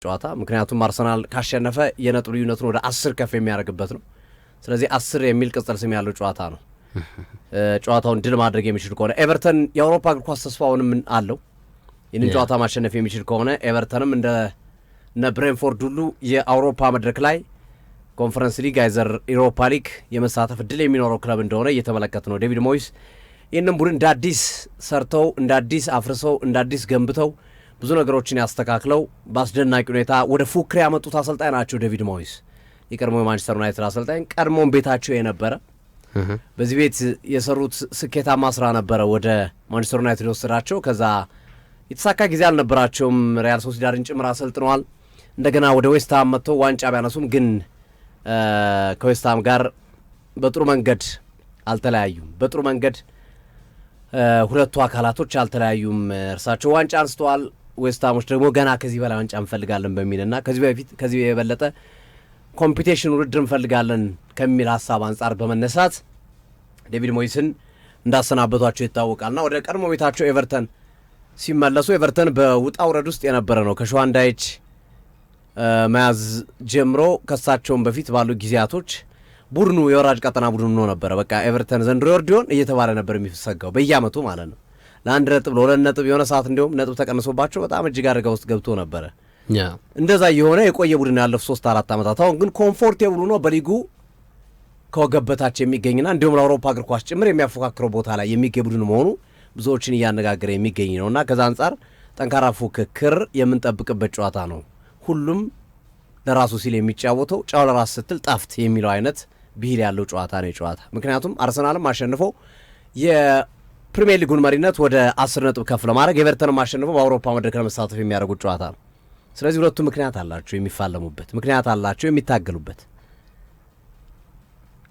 ጨዋታ ምክንያቱም አርሰናል ካሸነፈ የነጥብ ልዩነቱን ወደ 10 ከፍ የሚያደርግበት ነው። ስለዚህ 10 የሚል ቅጽል ስም ያለው ጨዋታ ነው። ጨዋታውን ድል ማድረግ የሚችል ከሆነ ኤቨርተን የአውሮፓ እግር ኳስ ተስፋውንም አለው። ይህንን ጨዋታ ማሸነፍ የሚችል ከሆነ ኤቨርተንም እንደ ብሬንፎርድ ሁሉ የአውሮፓ መድረክ ላይ ኮንፈረንስ ሊግ አይዘር ኢሮፓ ሊግ የመሳተፍ እድል የሚኖረው ክለብ እንደሆነ እየተመለከት ነው። ዴቪድ ሞይስ ይህንን ቡድን እንደ አዲስ ሰርተው እንደ አዲስ አፍርሰው እንደ አዲስ ገንብተው ብዙ ነገሮችን ያስተካክለው በአስደናቂ ሁኔታ ወደ ፉክክር ያመጡት አሰልጣኝ ናቸው። ዴቪድ ሞይስ የቀድሞ የማንቸስተር ዩናይትድ አሰልጣኝ፣ ቀድሞም ቤታቸው የነበረ በዚህ ቤት የሰሩት ስኬታማ ስራ ነበረ ወደ ማንቸስተር ዩናይትድ የወሰዳቸው። ከዛ የተሳካ ጊዜ አልነበራቸውም። ሪያል ሶሲዳድን ጭምር አሰልጥነዋል። እንደገና ወደ ዌስትሃም መጥተው ዋንጫ ቢያነሱም ግን ከዌስትሃም ጋር በጥሩ መንገድ አልተለያዩም። በጥሩ መንገድ ሁለቱ አካላቶች አልተለያዩም። እርሳቸው ዋንጫ አንስተዋል። ዌስትሃሞች ደግሞ ገና ከዚህ በላይ ዋንጫ እንፈልጋለን በሚልና ከዚህ የበለጠ ኮምፒቲሽን ውድድር እንፈልጋለን ከሚል ሀሳብ አንጻር በመነሳት ዴቪድ ሞይስን እንዳሰናበቷቸው ይታወቃልና ወደ ቀድሞ ቤታቸው ኤቨርተን ሲመለሱ ኤቨርተን በውጣ ውረድ ውስጥ የነበረ ነው። ከሸዋንዳይች መያዝ ጀምሮ ከሳቸውን በፊት ባሉ ጊዜያቶች ቡድኑ የወራጅ ቀጠና ቡድኑ ነው ነበረ። በቃ ኤቨርተን ዘንድሮ ይወርድ ይሆን እየተባለ ነበር የሚሰጋው በየአመቱ ማለት ነው። ለአንድ ነጥብ ለሁለት ነጥብ የሆነ ሰዓት እንዲሁም ነጥብ ተቀንሶባቸው በጣም እጅግ አደጋ ውስጥ ገብቶ ነበረ። እንደዛ የሆነ የቆየ ቡድን ያለፉ 3-4 ዓመታት አሁን ግን ኮምፎርቴብል ሆኖ በሊጉ ከወገበታች የሚገኝና እንዲሁም ለአውሮፓ እግር ኳስ ጭምር የሚያፎካክረው ቦታ ላይ የሚገኝ ቡድን መሆኑ ብዙዎችን እያነጋገረ የሚገኝ ነውና ከዛ አንጻር ጠንካራ ፉክክር የምንጠብቅበት ጨዋታ ነው። ሁሉም ለራሱ ሲል የሚጫወተው ጫው ለራስ ስትል ጣፍት የሚለው አይነት ብሂል ያለው ጨዋታ ነው ጨዋታ። ምክንያቱም አርሰናልም አሸንፎ የፕሪሚየር ሊጉን መሪነት ወደ 10 ነጥብ ከፍ ለማድረግ ኤቨርተንም አሸንፎ በአውሮፓ መድረክ ለመሳተፍ የሚያደርጉት ጨዋታ ነው። ስለዚህ ሁለቱ ምክንያት አላቸው የሚፋለሙበት፣ ምክንያት አላቸው የሚታገሉበት።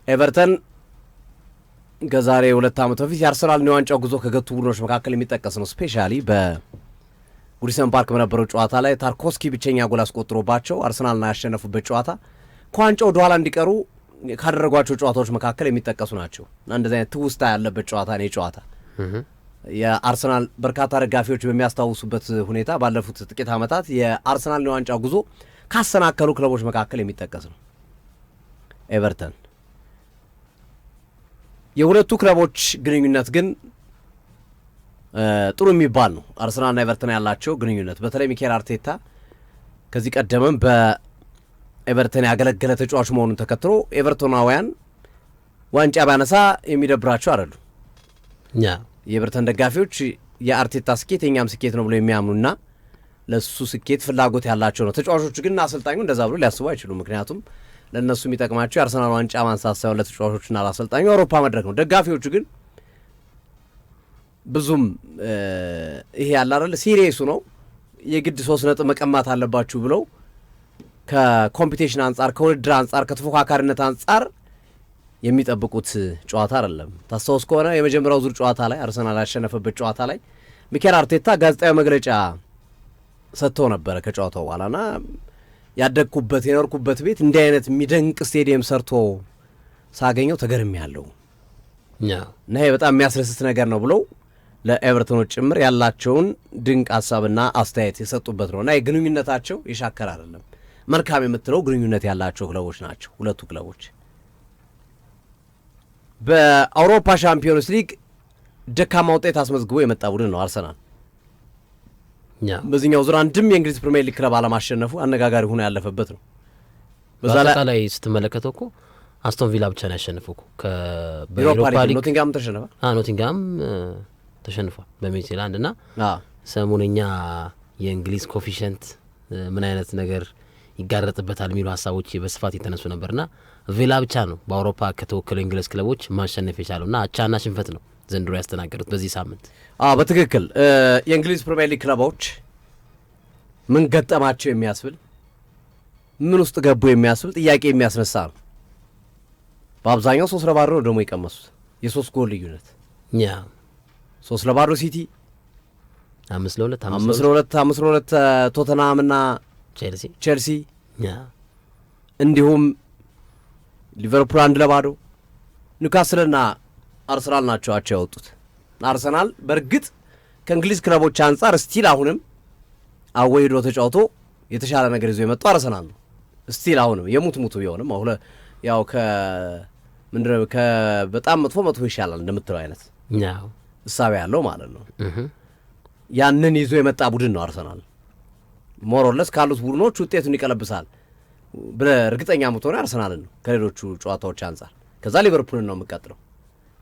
ኤቨርተን ከዛሬ 2 ዓመት በፊት የአርሰናልን የዋንጫው ጉዞ ከገቱ ቡድኖች መካከል የሚጠቀስ ነው። ስፔሻሊ በጉዲሰን ፓርክ በነበረው ጨዋታ ላይ ታርኮስኪ ብቸኛ ጎል አስቆጥሮባቸው አርሰናልና ያሸነፉበት ጨዋታ ከዋንጫው ወደኋላ እንዲቀሩ ካደረጓቸው ጨዋታዎች መካከል የሚጠቀሱ ናቸው እና እንደዚህ አይነት ትውስታ ያለበት ጨዋታ ነው ጨዋታ። የአርሰናል በርካታ ደጋፊዎች በሚያስታውሱበት ሁኔታ ባለፉት ጥቂት ዓመታት የአርሰናል የዋንጫ ጉዞ ካሰናከሉ ክለቦች መካከል የሚጠቀስ ነው ኤቨርተን። የሁለቱ ክለቦች ግንኙነት ግን ጥሩ የሚባል ነው። አርሰናልና ኤቨርተን ያላቸው ግንኙነት በተለይ ሚኬል አርቴታ ከዚህ ቀደምም በኤቨርተን ያገለገለ ተጫዋች መሆኑን ተከትሎ ኤቨርቶናውያን ዋንጫ ባነሳ የሚደብራቸው አይደሉም። የኤቨርተን ደጋፊዎች የአርቴታ ስኬት የኛም ስኬት ነው ብሎ የሚያምኑና ለሱ ስኬት ፍላጎት ያላቸው ነው። ተጫዋቾቹ ግን አሰልጣኙ እንደዛ ብሎ ሊያስቡ አይችሉም። ምክንያቱም ለእነሱ የሚጠቅማቸው የአርሰናል ዋንጫ ማንሳት ሳይሆን ለተጫዋቾቹና ለአሰልጣኙ የአውሮፓ መድረክ ነው። ደጋፊዎቹ ግን ብዙም ይሄ ያለ አይደል ሲሪየሱ ነው የግድ 3 ነጥብ መቀማት አለባችሁ ብለው ከኮምፒቲሽን አንጻር ከውድድር አንጻር ከተፎካካሪነት አንጻር የሚጠብቁት ጨዋታ አይደለም። ታስታውስ ከሆነ የመጀመሪያው ዙር ጨዋታ ላይ አርሰናል ያሸነፈበት ጨዋታ ላይ ሚኬል አርቴታ ጋዜጣዊ መግለጫ ሰጥቶ ነበረ ከጨዋታው በኋላና ያደግኩበት የኖርኩበት ቤት እንዲህ አይነት የሚደንቅ ስቴዲየም ሰርቶ ሳገኘው ተገርሜያለሁ እና ይሄ በጣም የሚያስደስት ነገር ነው ብለው ለኤቨርተኖች ጭምር ያላቸውን ድንቅ ሀሳብና አስተያየት የሰጡበት ነው እና የግንኙነታቸው የሻከር አይደለም። መልካም የምትለው ግንኙነት ያላቸው ክለቦች ናቸው ሁለቱ ክለቦች። በአውሮፓ ሻምፒዮንስ ሊግ ደካማ ውጤት አስመዝግቦ የመጣ ቡድን ነው አርሰናል። በዚህኛው ዙር አንድም የእንግሊዝ ፕሪሚየር ሊግ ክለብ አለማሸነፉ አነጋጋሪ ሆኖ ያለፈበት ነው። በዛ ላይ ስትመለከተው እኮ አስቶን ቪላ ብቻ ነው ያሸነፈው እኮ በዩሮፓ ሊግ። ኖቲንጋም ተሸነፈ። ኖቲንጋም ተሸንፏል በሜትላንድ እና ሰሞነኛ የእንግሊዝ ኮፊሸንት ምን አይነት ነገር ይጋረጥበታል የሚሉ ሀሳቦች በስፋት የተነሱ ነበርና ቪላ ብቻ ነው በአውሮፓ ከተወከሉ እንግሊዝ ክለቦች ማሸነፍ የቻለውና አቻና ሽንፈት ነው ዘንድሮ ያስተናገዱት በዚህ ሳምንት። በትክክል የእንግሊዝ ፕሪሚየር ሊግ ክለቦች ምን ገጠማቸው የሚያስብል ምን ውስጥ ገቡ የሚያስብል ጥያቄ የሚያስነሳ ነው። በአብዛኛው 3-0 ነው ደግሞ የቀመሱት የ3 ጎል ልዩነት 3-0 ሲቲ 5-2 ቶተንሃም እና ቼልሲ እንዲሁም ሊቨርፑል 1-0 ኒውካስልና አርሰናል ናቸው አቻ ያወጡት። አርሰናል በእርግጥ ከእንግሊዝ ክለቦች አንጻር ስቲል አሁንም አወይዶ ተጫውቶ የተሻለ ነገር ይዞ የመጣው አርሰናል ነው። ስቲል አሁንም የሙት ቢሆንም ያው ምንድነው በጣም መጥፎ ይሻላል እንደምትለው አይነት እሳቤ ያለው ማለት ነው። ያንን ይዞ የመጣ ቡድን ነው አርሰናል። ሞሮለስ ካሉት ቡድኖች ውጤቱን ይቀለብሳል ብለህ እርግጠኛ የምትሆነ አርሰናልን ነው ከሌሎቹ ጨዋታዎች አንጻር። ከዛ ሊቨርፑልን ነው የምቀጥለው።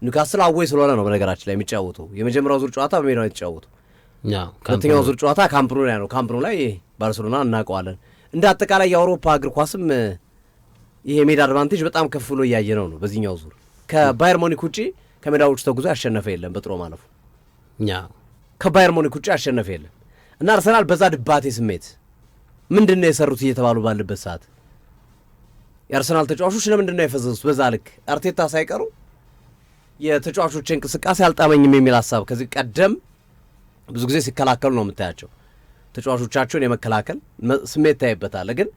ኒውካስል አዌይ ስለሆነ ነው በነገራችን ላይ የሚጫወተው። የመጀመሪያው ዙር ጨዋታ በሜዳው ነው የተጫወተው። ሁለተኛው ዙር ጨዋታ ካምፕኑ ላይ ነው። ካምፕኑ ላይ ባርሴሎና እናውቀዋለን። እንደ አጠቃላይ የአውሮፓ እግር ኳስም ይሄ ሜዳ አድቫንቴጅ በጣም ከፍ ብሎ እያየ ነው። በዚህኛው ዙር ከባየር ሙኒክ ውጪ ከሜዳው ውጭ ተጉዞ ያሸነፈ የለም በጥሎ ማለፉ። ከባየር ሙኒክ ውጪ ያሸነፈ የለም እና አርሰናል በዛ ድባቴ ስሜት ምንድን ነው የሰሩት እየተባሉ ባለበት ሰዓት የአርሰናል ተጫዋቾች ለምንድን ነው የፈዘዙት? በዛ ልክ አርቴታ ሳይቀሩ የተጫዋቾች እንቅስቃሴ አልጣመኝም የሚል ሀሳብ ከዚህ ቀደም ብዙ ጊዜ ሲከላከሉ ነው የምታያቸው። ተጫዋቾቻቸውን የመከላከል ስሜት ታይበታል። ግን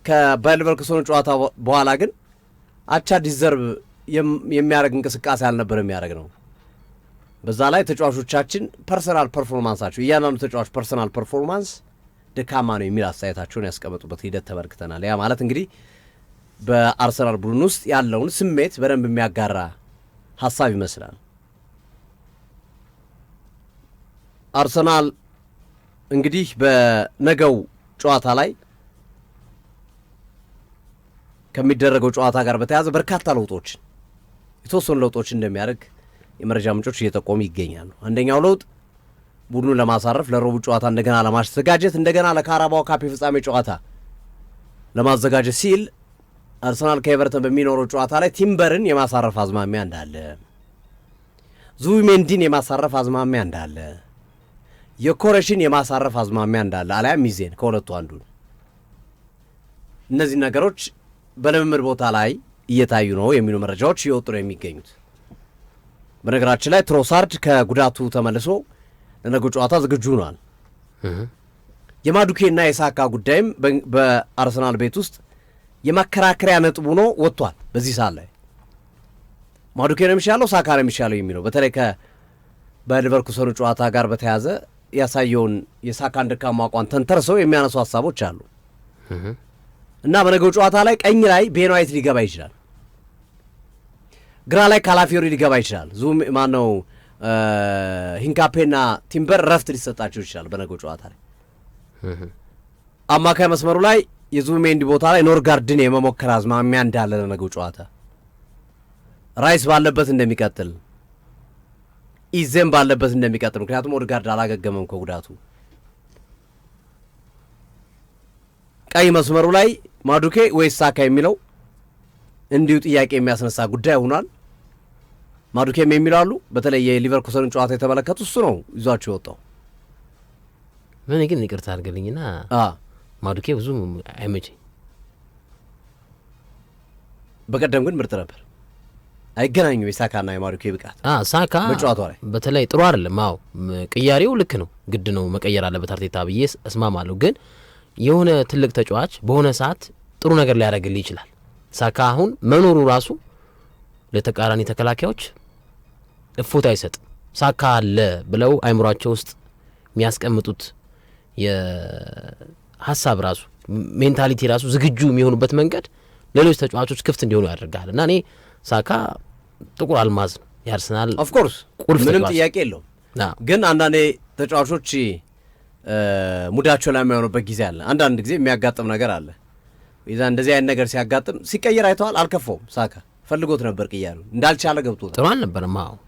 ከባየር ሌቨርኩሰን ጨዋታ በኋላ ግን አቻ ዲዘርቭ የሚያደርግ እንቅስቃሴ አልነበር የሚያደርግ ነው። በዛ ላይ ተጫዋቾቻችን ፐርሰናል ፐርፎርማንሳቸው እያንዳንዱ ተጫዋች ፐርሰናል ፐርፎርማንስ ደካማ ነው የሚል አስተያየታቸውን ያስቀመጡበት ሂደት ተመልክተናል። ያ ማለት እንግዲህ በአርሰናል ቡድን ውስጥ ያለውን ስሜት በደንብ የሚያጋራ ሀሳብ ይመስላል። አርሰናል እንግዲህ በነገው ጨዋታ ላይ ከሚደረገው ጨዋታ ጋር በተያያዘ በርካታ የተወሰኑ ለውጦችን እንደሚያደርግ የመረጃ ምንጮች እየጠቆሙ ይገኛሉ። አንደኛው ለውጥ ቡድኑን ለማሳረፍ ለረቡዕ ጨዋታ እንደገና ለማዘጋጀት እንደገና ለካራባኦ ካፕ የፍጻሜ ጨዋታ ለማዘጋጀት ሲል አርሰናል ከኤቨርተን በሚኖረው ጨዋታ ላይ ቲምበርን የማሳረፍ አዝማሚያ እንዳለ፣ ዙቢሜንዲን የማሳረፍ አዝማሚያ እንዳለ፣ የኮረሽን የማሳረፍ አዝማሚያ እንዳለ አሊያም ሚዜን ከሁለቱ አንዱን እነዚህ ነገሮች በልምምድ ቦታ ላይ እየታዩ ነው የሚሉ መረጃዎች እየወጡ ነው የሚገኙት። በነገራችን ላይ ትሮሳርድ ከጉዳቱ ተመልሶ ለነገው ጨዋታ ዝግጁ ሆኗል። የማዱኬና የሳካ ጉዳይም በአርሰናል ቤት ውስጥ የማከራከሪያ ነጥብ ሆኖ ወጥቷል። በዚህ ሰዓት ላይ ማዱኬ ነው የሚሻለው ሳካ ነው የሚሻለው የሚለው በተለይ በሊቨርኩሰኑ ጨዋታ ጋር በተያያዘ ያሳየውን የሳካን ደካማ አቋም ተንተርሰው የሚያነሱ ሀሳቦች አሉ እና በነገው ጨዋታ ላይ ቀኝ ላይ ቤን ዋይት ሊገባ ይችላል፣ ግራ ላይ ካላፊዮሪ ሊገባ ይችላል። ማነው ሂንካፔና ቲምበር ረፍት ሊሰጣቸው ይችላል በነገው ጨዋታ ላይ። አማካይ መስመሩ ላይ የዙቢሜንዲ ቦታ ላይ ኖርጋርድን የመሞከር አዝማሚያ እንዳለ ለነገው ጨዋታ ራይስ ባለበት እንደሚቀጥል ኢዜም ባለበት እንደሚቀጥል፣ ምክንያቱም ኦድጋርድ አላገገመም ከጉዳቱ። ቀይ መስመሩ ላይ ማዱኬ ወይስ ሳካ የሚለው እንዲሁ ጥያቄ የሚያስነሳ ጉዳይ ሆኗል። ማዱኬም የሚለው አሉ። በተለይ የሊቨርኩሰንን ጨዋታ የተመለከቱ እሱ ነው ይዟቸው የወጣው። ምን ግን ይቅርታ አድርግልኝና ማዱኬ ብዙ አይመቸኝ። በቀደም ግን ምርጥ ነበር። አይገናኙ የሳካና የማዱኬ ብቃት። ሳካ በጨዋታው ላይ በተለይ ጥሩ አይደለም። ቅያሬው ልክ ነው፣ ግድ ነው መቀየር አለበት አርቴታ ብዬ እስማማለሁ። ግን የሆነ ትልቅ ተጫዋች በሆነ ሰዓት ጥሩ ነገር ሊያደርግልህ ይችላል። ሳካ አሁን መኖሩ ራሱ ለተቃራኒ ተከላካዮች እፎታ አይሰጥም። ሳካ አለ ብለው አይምሯቸው ውስጥ የሚያስቀምጡት የሀሳብ ራሱ ሜንታሊቲ ራሱ ዝግጁ የሚሆኑበት መንገድ ሌሎች ተጫዋቾች ክፍት እንዲሆኑ ያደርጋል እና እኔ ሳካ ጥቁር አልማዝ ነው የአርሰናል ኦፍኮርስ ምንም ጥያቄ የለውም። ግን አንዳንዴ ተጫዋቾች ሙዳቸው ላይ የሚሆኑበት ጊዜ አለ። አንዳንድ ጊዜ የሚያጋጥም ነገር አለ። ይዛ እንደዚህ አይነት ነገር ሲያጋጥም ሲቀየር አይተዋል። አልከፋውም። ሳካ ፈልጎት ነበር ቅያሉ እንዳልቻለ ገብቶታል።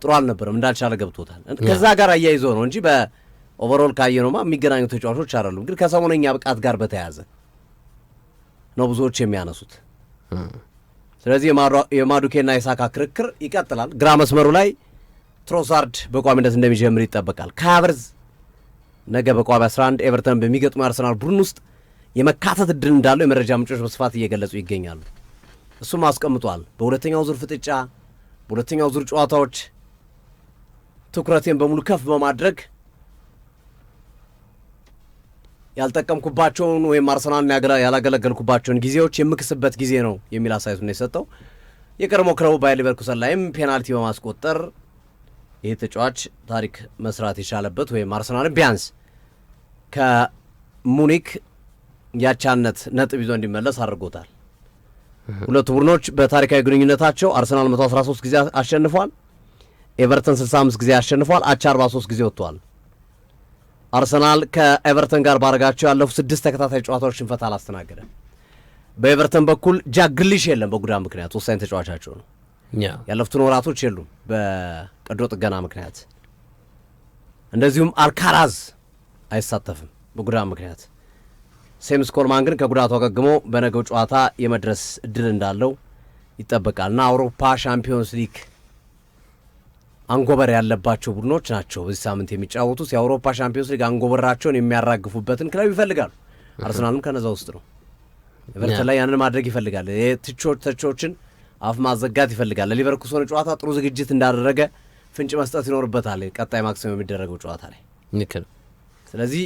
ጥሩ አልነበረም እንዳልቻለ ገብቶታል። ከዛ ጋር አያይዞ ነው እንጂ በኦቨርኦል ካየነውማ የሚገናኙ ተጫዋቾች አይደሉም። ግን ከሰሞነኛ ብቃት ጋር በተያያዘ ነው ብዙዎች የሚያነሱት። ስለዚህ የማዱኬና የሳካ ክርክር ይቀጥላል። ግራ መስመሩ ላይ ትሮሳርድ በቋሚነት እንደሚጀምር ይጠበቃል። ከሀቨርዝ ነገ በቋሚ 11 ኤቨርተን በሚገጥሙ አርሰናል ቡድን ውስጥ የመካተት እድል እንዳለው የመረጃ ምንጮች በስፋት እየገለጹ ይገኛሉ። እሱም አስቀምጧል። በሁለተኛው ዙር ፍጥጫ፣ በሁለተኛው ዙር ጨዋታዎች ትኩረቴን በሙሉ ከፍ በማድረግ ያልጠቀምኩባቸውን ወይም አርሰናልን ያላገለገልኩባቸውን ጊዜዎች የምክስበት ጊዜ ነው የሚል አስተያየቱን ነው የሰጠው። የቀድሞ ክለቡ ባየር ሊቨርኩሰን ላይም ፔናልቲ በማስቆጠር ይህ ተጫዋች ታሪክ መስራት የቻለበት ወይም አርሰናልን ቢያንስ ከሙኒክ ያቻነት ነጥብ ይዞ እንዲመለስ አድርጎታል። ሁለቱ ቡድኖች በታሪካዊ ግንኙነታቸው አርሰናል 113 ጊዜ አሸንፏል፣ ኤቨርተን 65 ጊዜ አሸንፏል፣ አቻ 43 ጊዜ ወጥቷል። አርሰናል ከኤቨርተን ጋር ባረጋቸው ያለፉት 6 ተከታታይ ጨዋታዎች ሽንፈት አላስተናገደም። በኤቨርተን በኩል ጃክ ግሪሊሽ የለም፣ በጉዳት ምክንያት ወሳኝ ተጫዋቻቸው ነው። ያለፉትን ወራቶች የሉም በቀዶ ጥገና ምክንያት። እንደዚሁም አልካራዝ አይሳተፍም በጉዳት ምክንያት። ሴምስ ኮልማን ግን ከጉዳቱ አገግሞ በነገው ጨዋታ የመድረስ እድል እንዳለው ይጠበቃል። እና አውሮፓ ሻምፒዮንስ ሊግ አንጎበር ያለባቸው ቡድኖች ናቸው በዚህ ሳምንት የሚጫወቱት። የአውሮፓ ሻምፒዮንስ ሊግ አንጎበራቸውን የሚያራግፉበትን ክለብ ይፈልጋሉ። አርሰናልም ከነዛ ውስጥ ነው። ኤቨርተን ላይ ያንን ማድረግ ይፈልጋል። ተቾችን አፍ ማዘጋት ይፈልጋል። ለሊቨርኩሰን ጨዋታ ጥሩ ዝግጅት እንዳደረገ ፍንጭ መስጠት ይኖርበታል። ቀጣይ ማክሰኞ የሚደረገው ጨዋታ ላይ ስለዚህ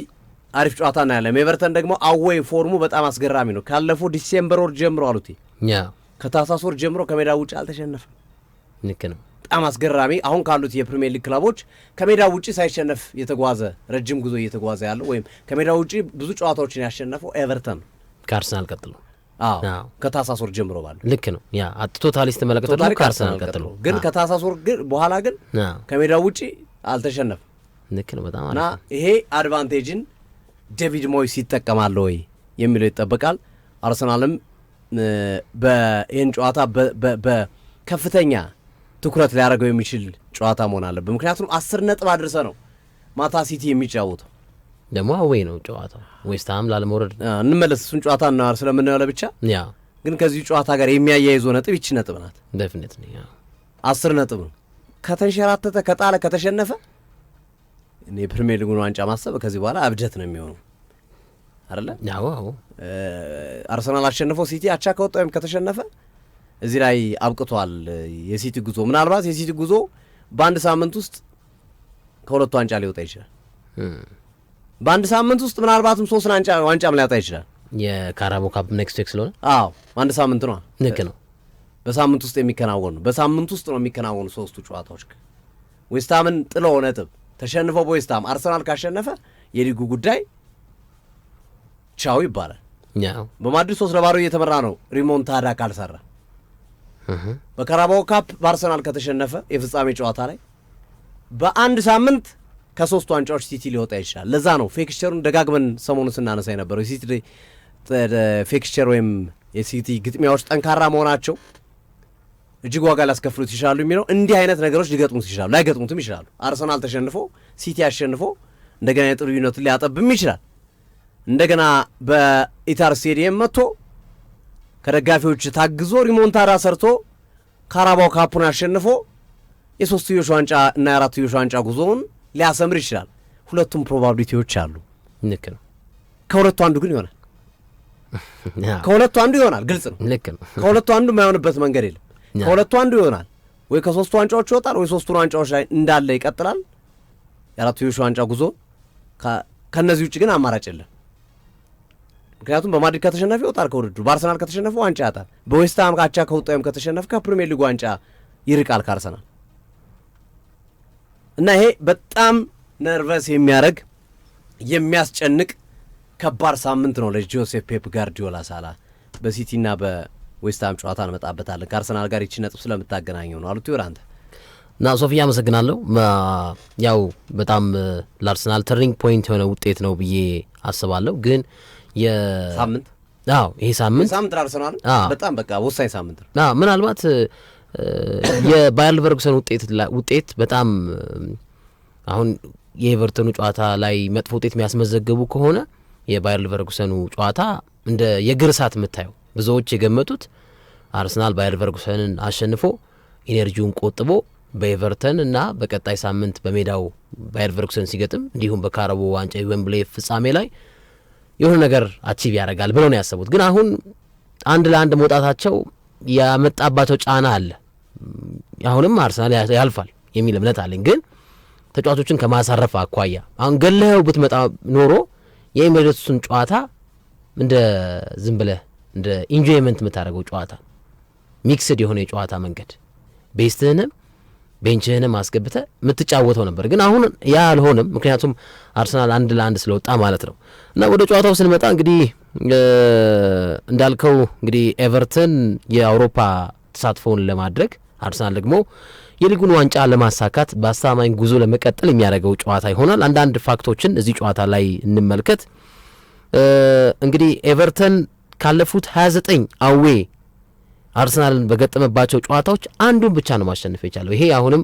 አሪፍ ጨዋታ እናያለን። ኤቨርተን ደግሞ አዌይ ፎርሙ በጣም አስገራሚ ነው። ካለፈው ዲሴምበር ወር ጀምሮ አሉት ከታህሳስ ወር ጀምሮ ከሜዳ ውጭ አልተሸነፈም። በጣም አስገራሚ። አሁን ካሉት የፕሪሚየር ሊግ ክለቦች ከሜዳ ውጭ ሳይሸነፍ የተጓዘ ረጅም ጉዞ እየተጓዘ ያለው ወይም ከሜዳ ውጭ ብዙ ጨዋታዎችን ያሸነፈው ኤቨርተን ነው ከአርሰናል ቀጥሎ። ከታህሳስ ወር ጀምሮ ባለው ልክ ነው። ያ ቶታሊ ስትመለከተው ደግሞ ከአርሰናል ቀጥሎ ግን ከታህሳስ ወር በኋላ ግን ከሜዳ ውጭ አልተሸነፈም። ልክ ነው በጣም እና ይሄ አድቫንቴጅን ዴቪድ ሞይስ ይጠቀማል ወይ የሚለው ይጠበቃል። አርሰናልም በይህን ጨዋታ በከፍተኛ ትኩረት ሊያደርገው የሚችል ጨዋታ መሆን አለበት። ምክንያቱም 10 ነጥብ አድርሰ ነው ማታ ሲቲ የሚጫወተው። ደግሞ አዌይ ነው ጨዋታው። ዌስትሃም ላለመውረድ እንመለስ። እሱን ጨዋታ እና ስለምናየው ለብቻ ግን ከዚህ ጨዋታ ጋር የሚያያይዘው ነጥብ ይቺ ነጥብ ናት። ዴፊኒትሊ 10 ነጥብ ነው። ከተንሸራተተ ከጣለ ከተሸነፈ እኔ ፕሪሚየር ሊጉን ዋንጫ ማሰብ ከዚህ በኋላ አብጀት ነው የሚሆነው አይደለ? አርሰናል አሸንፎ ሲቲ አቻ ከወጣ ወይም ከተሸነፈ እዚህ ላይ አብቅቷል የሲቲ ጉዞ። ምናልባት የሲቲ ጉዞ በአንድ ሳምንት ውስጥ ከሁለቱ ዋንጫ ሊወጣ ይችላል። በአንድ ሳምንት ውስጥ ምናልባትም 3 ዋንጫም ሊያጣ ይችላል። የካራቦ ካፕ ኔክስት ዊክ ስለሆነ አንድ ሳምንት ነው። ልክ ነው። በሳምንት ውስጥ የሚከናወኑ በሳምንት ውስጥ ነው የሚከናወኑ 3ቱ ጨዋታዎች። ዌስትሃምን ጥሎ ነጥብ ተሸንፈው በዌስትሃም አርሰናል ካሸነፈ የሊጉ ጉዳይ ቻው ይባላል። በማድሪድ 3-0 እየተመራ ነው ሪሞንታዳ ካልሰራ። በካራባኦ ካፕ በአርሰናል ከተሸነፈ የፍጻሜ ጨዋታ ላይ በአንድ ሳምንት ከ3 ዋንጫዎች ሲቲ ሊወጣ ይችላል። ለዛ ነው ፊክስቸሩን ደጋግመን ሰሞኑን ስናነሳ የነበረው የሲቲ ፊክስቸር ወይም የሲቲ ግጥሚያዎች ጠንካራ መሆናቸው እጅግ ዋጋ ሊያስከፍሉት ይችላሉ የሚለው። እንዲህ አይነት ነገሮች ሊገጥሙት ይችላሉ፣ ላይገጥሙትም ይችላሉ። አርሰናል ተሸንፎ ሲቲ አሸንፎ እንደገና የጥሩ ልዩነቱን ሊያጠብም ይችላል። እንደገና በኢታር ስቴዲየም መጥቶ ከደጋፊዎች ታግዞ ሪሞንታዳ ሰርቶ ካራባኦ ካፑን አሸንፎ የ3ትዮሽ ዋንጫ እና የ4ትዮሽ ዋንጫ ጉዞውን ሊያሰምር ይችላል። ሁለቱም ፕሮባቢሊቲዎች አሉ። ልክ ነው። ከሁለቱ አንዱ ግን ይሆናል። ከሁለቱ አንዱ ይሆናል። ግልጽ ነው። ልክ ነው። ከሁለቱ አንዱ የማይሆንበት መንገድ የለም። ከሁለቱ አንዱ ይሆናል። ወይ ከ3 ዋንጫዎች ይወጣል፣ ወይ 3ቱን ዋንጫዎች ላይ እንዳለ ይቀጥላል የ4ትዮሽ ዋንጫ ጉዞ። ከነዚህ ውጭ ግን አማራጭ የለም። ምክንያቱም በማድሪድ ከተሸነፈ ይወጣል ከውድድሩ፣ በአርሰናል ከተሸነፈ ዋንጫ ያጣል፣ በዌስትሃም ካቻ ከወጣ ወይም ከተሸነፈ ከፕሪሚየር ሊግ ዋንጫ ይርቃል ከአርሰናል። እና ይሄ በጣም ነርቨስ የሚያደርግ የሚያስጨንቅ ከባድ ሳምንት ነው ለጆሴፍ ፔፕ ጋርዲዮላ ሳላ። በሲቲና በዌስትሃም ጨዋታ እንመጣበታለን። ከአርሰናል ጋር ይቺ ነጥብ ስለምታገናኘው ነው አሉት ይወራንተ እና ሶፊያ አመሰግናለሁ። ያው በጣም ለአርሰናል ተርኒንግ ፖይንት የሆነ ውጤት ነው ብዬ አስባለሁ። ግን ሳምንት ይሄ ሳምንት አርሰናል በጣም በቃ ወሳኝ ሳምንት ነው። ምናልባት የባየር ሊቨርኩሰን ውጤት በጣም አሁን የኤቨርተኑ ጨዋታ ላይ መጥፎ ውጤት የሚያስመዘግቡ ከሆነ የባየር ሊቨርኩሰኑ ጨዋታ እንደ የግር እሳት የምታየው ብዙዎች የገመቱት አርሰናል ባየር ሊቨርኩሰንን አሸንፎ ኢነርጂውን ቆጥቦ በኤቨርተን እና በቀጣይ ሳምንት በሜዳው ባየር ሊቨርኩሰን ሲገጥም እንዲሁም በካራቦ ዋንጫ ዌምብሌ ፍጻሜ ላይ የሆነ ነገር አቺቭ ያደርጋል ብለው ነው ያሰቡት። ግን አሁን 1-1 መውጣታቸው ያመጣባቸው ጫና አለ። አሁንም አርሰናል ያልፋል የሚል እምነት አለኝ። ግን ተጫዋቾችን ከማሳረፍ አኳያ አሁን ገለኸው ብትመጣ ኖሮ የኤሚሬትሱን ጨዋታ እንደ ዝም ብለህ እንደ ኢንጆይመንት የምታደርገው ጨዋታ ሚክስድ የሆነ የጨዋታ መንገድ ቤስትህንም ቤንችህንም አስገብተህ የምትጫወተው ነበር። ግን አሁን ያ አልሆነም፣ ምክንያቱም አርሰናል 1-1 ስለወጣ ማለት ነው። እና ወደ ጨዋታው ስንመጣ እንግዲህ እንዳልከው እንግዲህ ኤቨርተን የአውሮፓ ተሳትፎውን ለማድረግ አርሰናል ደግሞ የሊጉን ዋንጫ ለማሳካት በአስተማማኝ ጉዞ ለመቀጠል የሚያደርገው ጨዋታ ይሆናል። አንዳንድ ፋክቶችን እዚህ ጨዋታ ላይ እንመልከት። እንግዲህ ኤቨርተን ካለፉት 29 አዌ አርሰናልን በገጠመባቸው ጨዋታዎች አንዱን ብቻ ነው ማሸነፍ የቻለው። ይሄ አሁንም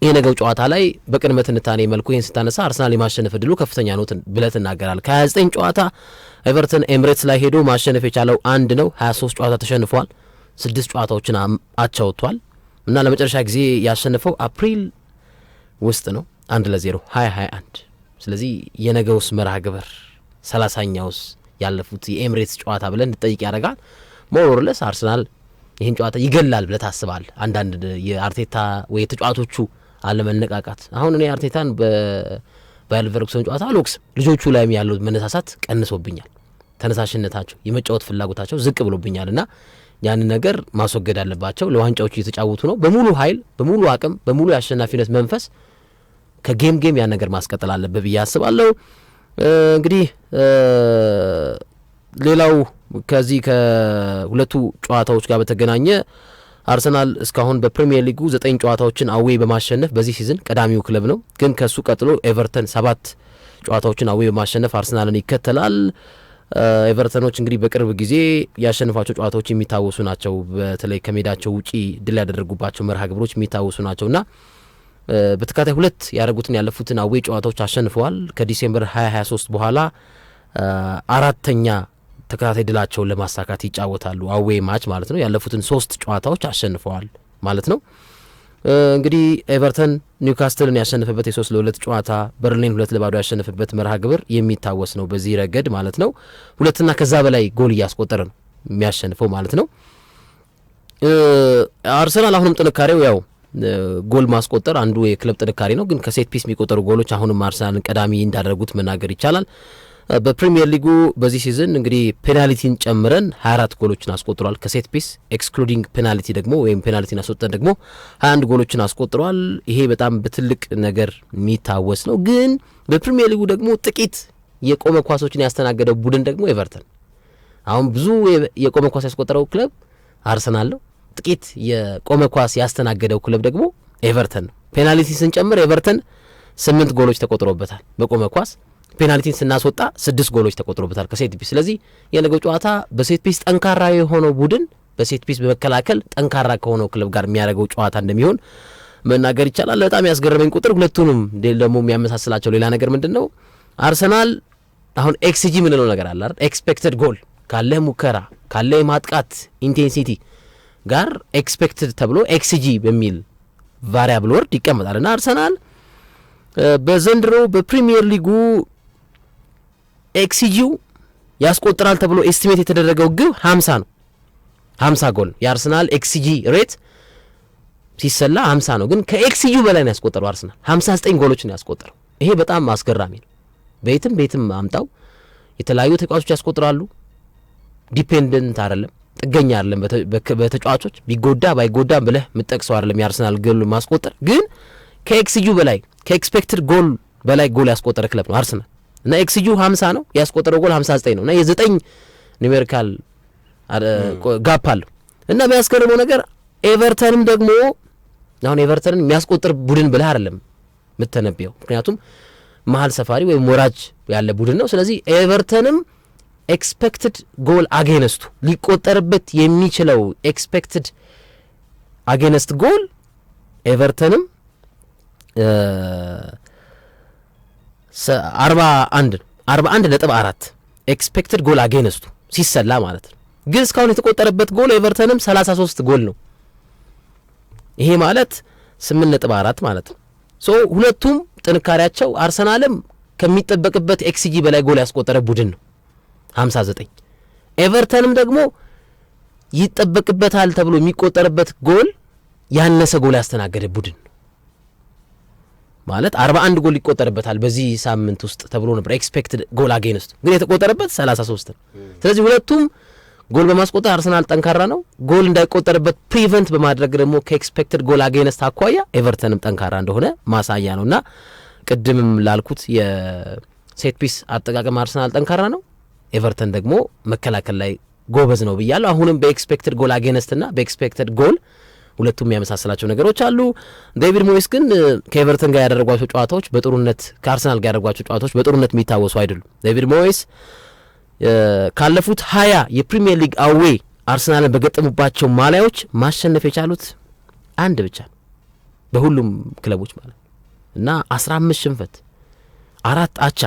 የነገው ጨዋታ ላይ በቅድመ ትንታኔ መልኩ ይህን ስታነሳ አርሰናል የማሸነፍ እድሉ ከፍተኛ ነው ብለህ ትናገራል። ከ29 ጨዋታ ኤቨርተን ኤምሬትስ ላይ ሄዶ ማሸነፍ የቻለው አንድ ነው። 23 ጨዋታ ተሸንፏል፣ 6 ጨዋታዎችን አቻ ወጥቷል እና ለመጨረሻ ጊዜ ያሸነፈው አፕሪል ውስጥ ነው 1-0 2021። ስለዚህ የነገውስ መርሃ ግብር 30ኛውስ ያለፉት የኤምሬትስ ጨዋታ ብለን እንድጠይቅ ያደርጋል። ሞሮርለስ አርሰናል ይህን ጨዋታ ይገላል ብለህ ታስባለህ? አንዳንድ የአርቴታ ወይ የተጫዋቾቹ አለመነቃቃት። አሁን እኔ አርቴታን በባየር ሌቨርኩሰን ጨዋታ አልወቅስም። ልጆቹ ላይም ያለው መነሳሳት ቀንሶብኛል፣ ተነሳሽነታቸው፣ የመጫወት ፍላጎታቸው ዝቅ ብሎብኛል እና ያንን ነገር ማስወገድ አለባቸው። ለዋንጫዎቹ እየተጫወቱ ነው በሙሉ ኃይል፣ በሙሉ አቅም፣ በሙሉ የአሸናፊነት መንፈስ ከጌም ያን ነገር ማስቀጠል አለበት ብዬ አስባለሁ። እንግዲህ ሌላው ከዚህ ከሁለቱ ጨዋታዎች ጋር በተገናኘ አርሰናል እስካሁን በፕሪሚየር ሊጉ 9 ጨዋታዎችን አዌ በማሸነፍ በዚህ ሲዝን ቀዳሚው ክለብ ነው። ግን ከሱ ቀጥሎ ኤቨርተን 7 ጨዋታዎችን አዌ በማሸነፍ አርሰናልን ይከተላል። ኤቨርተኖች እንግዲህ በቅርብ ጊዜ ያሸነፏቸው ጨዋታዎች የሚታወሱ ናቸው። በተለይ ከሜዳቸው ውጪ ድል ያደረጉባቸው መርሃ ግብሮች የሚታወሱ ናቸውና በተከታታይ 2 ያደረጉትን ያለፉትን አዌ ጨዋታዎች አሸንፈዋል። ከዲሴምበር 2023 በኋላ 4ኛ ተከታታይ ድላቸውን ለማሳካት ይጫወታሉ። አዌ ማች ማለት ነው። ያለፉትን 3 ጨዋታዎች አሸንፈዋል ማለት ነው። እንግዲህ ኤቨርተን ኒውካስትልን ያሸነፈበት የ3-2 ጨዋታ፣ በርሊን 2-0 ያሸነፈበት መርሃ ግብር የሚታወስ ነው በዚህ ረገድ ማለት ነው። 2 እና ከዛ በላይ ጎል እያስቆጠረ ነው የሚያሸንፈው ማለት ነው። አርሰናል አሁንም ጥንካሬው ያው ጎል ማስቆጠር አንዱ የክለብ ጥንካሬ ነው። ግን ከሴት ፒስ የሚቆጠሩ ጎሎች አሁንም አርሰናልን ቀዳሚ እንዳደረጉት መናገር ይቻላል። በፕሪሚየር ሊጉ በዚህ ሲዝን እንግዲህ ፔናልቲን ጨምረን 24 ጎሎችን አስቆጥሯል። ከሴት ፒስ ኤክስክሉዲንግ ፔናልቲ ደግሞ ወይም ፔናልቲን አስወጠን ደግሞ 21 ጎሎችን አስቆጥሯል። ይሄ በጣም በትልቅ ነገር የሚታወስ ነው። ግን በፕሪሚየር ሊጉ ደግሞ ጥቂት የቆመ ኳሶችን ያስተናገደው ቡድን ደግሞ ኤቨርተን። አሁን ብዙ የቆመ ኳስ ያስቆጠረው ክለብ አርሰናል ነው። ጥቂት የቆመ ኳስ ያስተናገደው ክለብ ደግሞ ኤቨርተን ነው። ፔናልቲ ስንጨምር ኤቨርተን 8 ጎሎች ተቆጥሮበታል በቆመ ኳስ። ፔናልቲን ስናስወጣ 6 ጎሎች ተቆጥሮበታል ከሴት ፒስ። ስለዚህ የነገው ጨዋታ በሴት ፒስ ጠንካራ የሆነው ቡድን በሴት ፒስ በመከላከል ጠንካራ ከሆነው ክለብ ጋር የሚያደርገው ጨዋታ እንደሚሆን መናገር ይቻላል። በጣም ያስገረመኝ ቁጥር ሁለቱንም ደግሞ የሚያመሳስላቸው ሌላ ነገር ምንድን ነው? አርሰናል አሁን ኤክስጂ ምንለው ነገር አለ አይደል? ኤክስፔክትድ ጎል ካለ ሙከራ ካለ የማጥቃት ኢንቴንሲቲ ጋር ኤክስፔክትድ ተብሎ ኤክስጂ በሚል ቫሪያብል ወርድ ይቀመጣል እና አርሰናል በዘንድሮ በፕሪሚየር ሊጉ ኤክስጂው ያስቆጥራል ተብሎ ኤስቲሜት የተደረገው ግብ 50 ነው። 50 ጎል የአርሰናል ኤክስጂ ሬት ሲሰላ 50 ነው። ግን ከኤክስጂው በላይ ነው ያስቆጠረው አርሰናል 59 ጎሎችን ያስቆጠረው። ይሄ በጣም አስገራሚ ነው። ቤትም አምጣው የተለያዩ ተጫዋቾች ያስቆጥራሉ። ዲፔንደንት አይደለም፣ ጥገኛ አይደለም በተጫዋቾች ቢጎዳ ባይጎዳ ብለህ የምትጠቅሰው አይደለም የአርሰናል ጎል ማስቆጠር። ግን ከኤክስጂው በላይ ከኤክስፔክትድ ጎል በላይ ጎል ያስቆጠረ ክለብ ነው አርሰናል እና ኤክስጂው 50 ነው፣ ያስቆጠረው ጎል 59 ነው እና የ9 ኒሜሪካል ጋፕ አለው እና የሚያስገርመው ነገር ኤቨርተንም ደግሞ አሁን ኤቨርተንን የሚያስቆጥር ቡድን ብለህ አይደለም የምትተነብየው፣ ምክንያቱም መሀል ሰፋሪ ወይም ወራጅ ያለ ቡድን ነው። ስለዚህ ኤቨርተንም ኤክስፔክትድ ጎል አጌነስቱ ሊቆጠርበት የሚችለው ኤክስፔክትድ አጌነስት ጎል ኤቨርተንም 41.4 ኤክስፔክትድ ጎል አጌነስቱ ሲሰላ ማለት ነው። ግን እስካሁን የተቆጠረበት ጎል ኤቨርተንም 33 ጎል ነው። ይሄ ማለት 8.4 ማለት ነው። ሁለቱም ጥንካሬያቸው አርሰናልም ከሚጠበቅበት ኤክስጂ በላይ ጎል ያስቆጠረ ቡድን ነው 59። ኤቨርተንም ደግሞ ይጠበቅበታል ተብሎ የሚቆጠርበት ጎል ያነሰ ጎል ያስተናገደ ቡድን ነው ማለት 41 ጎል ይቆጠርበታል በዚህ ሳምንት ውስጥ ተብሎ ነበር ኤክስፔክትድ ጎል አጌንስት፣ ግን የተቆጠረበት 33 ነው። ስለዚህ ሁለቱም ጎል በማስቆጠር አርሰናል ጠንካራ ነው። ጎል እንዳይቆጠርበት ፕሪቨንት በማድረግ ደግሞ ከኤክስፔክትድ ጎል አጌንስት አኳያ ኤቨርተንም ጠንካራ እንደሆነ ማሳያ ነውና ቅድምም ላልኩት የሴት ፒስ አጠቃቀም አርሰናል ጠንካራ ነው፣ ኤቨርተን ደግሞ መከላከል ላይ ጎበዝ ነው ብያለሁ። አሁንም በኤክስፔክትድ ጎል አጌንስትና በኤክስፔክትድ ጎል ሁለቱም የሚያመሳስላቸው ነገሮች አሉ። ዴቪድ ሞይስ ግን ከኤቨርተን ጋር ያደረጓቸው ጨዋታዎች በጥሩነት ከአርሰናል ጋር ያደረጓቸው ጨዋታዎች በጥሩነት የሚታወሱ አይደሉም። ዴቪድ ሞይስ ካለፉት 20 የፕሪሚየር ሊግ አዌ አርሰናልን በገጠሙባቸው ማሊያዎች ማሸነፍ የቻሉት አንድ ብቻ ነው በሁሉም ክለቦች ማለት እና 15 ሽንፈት 4 አቻ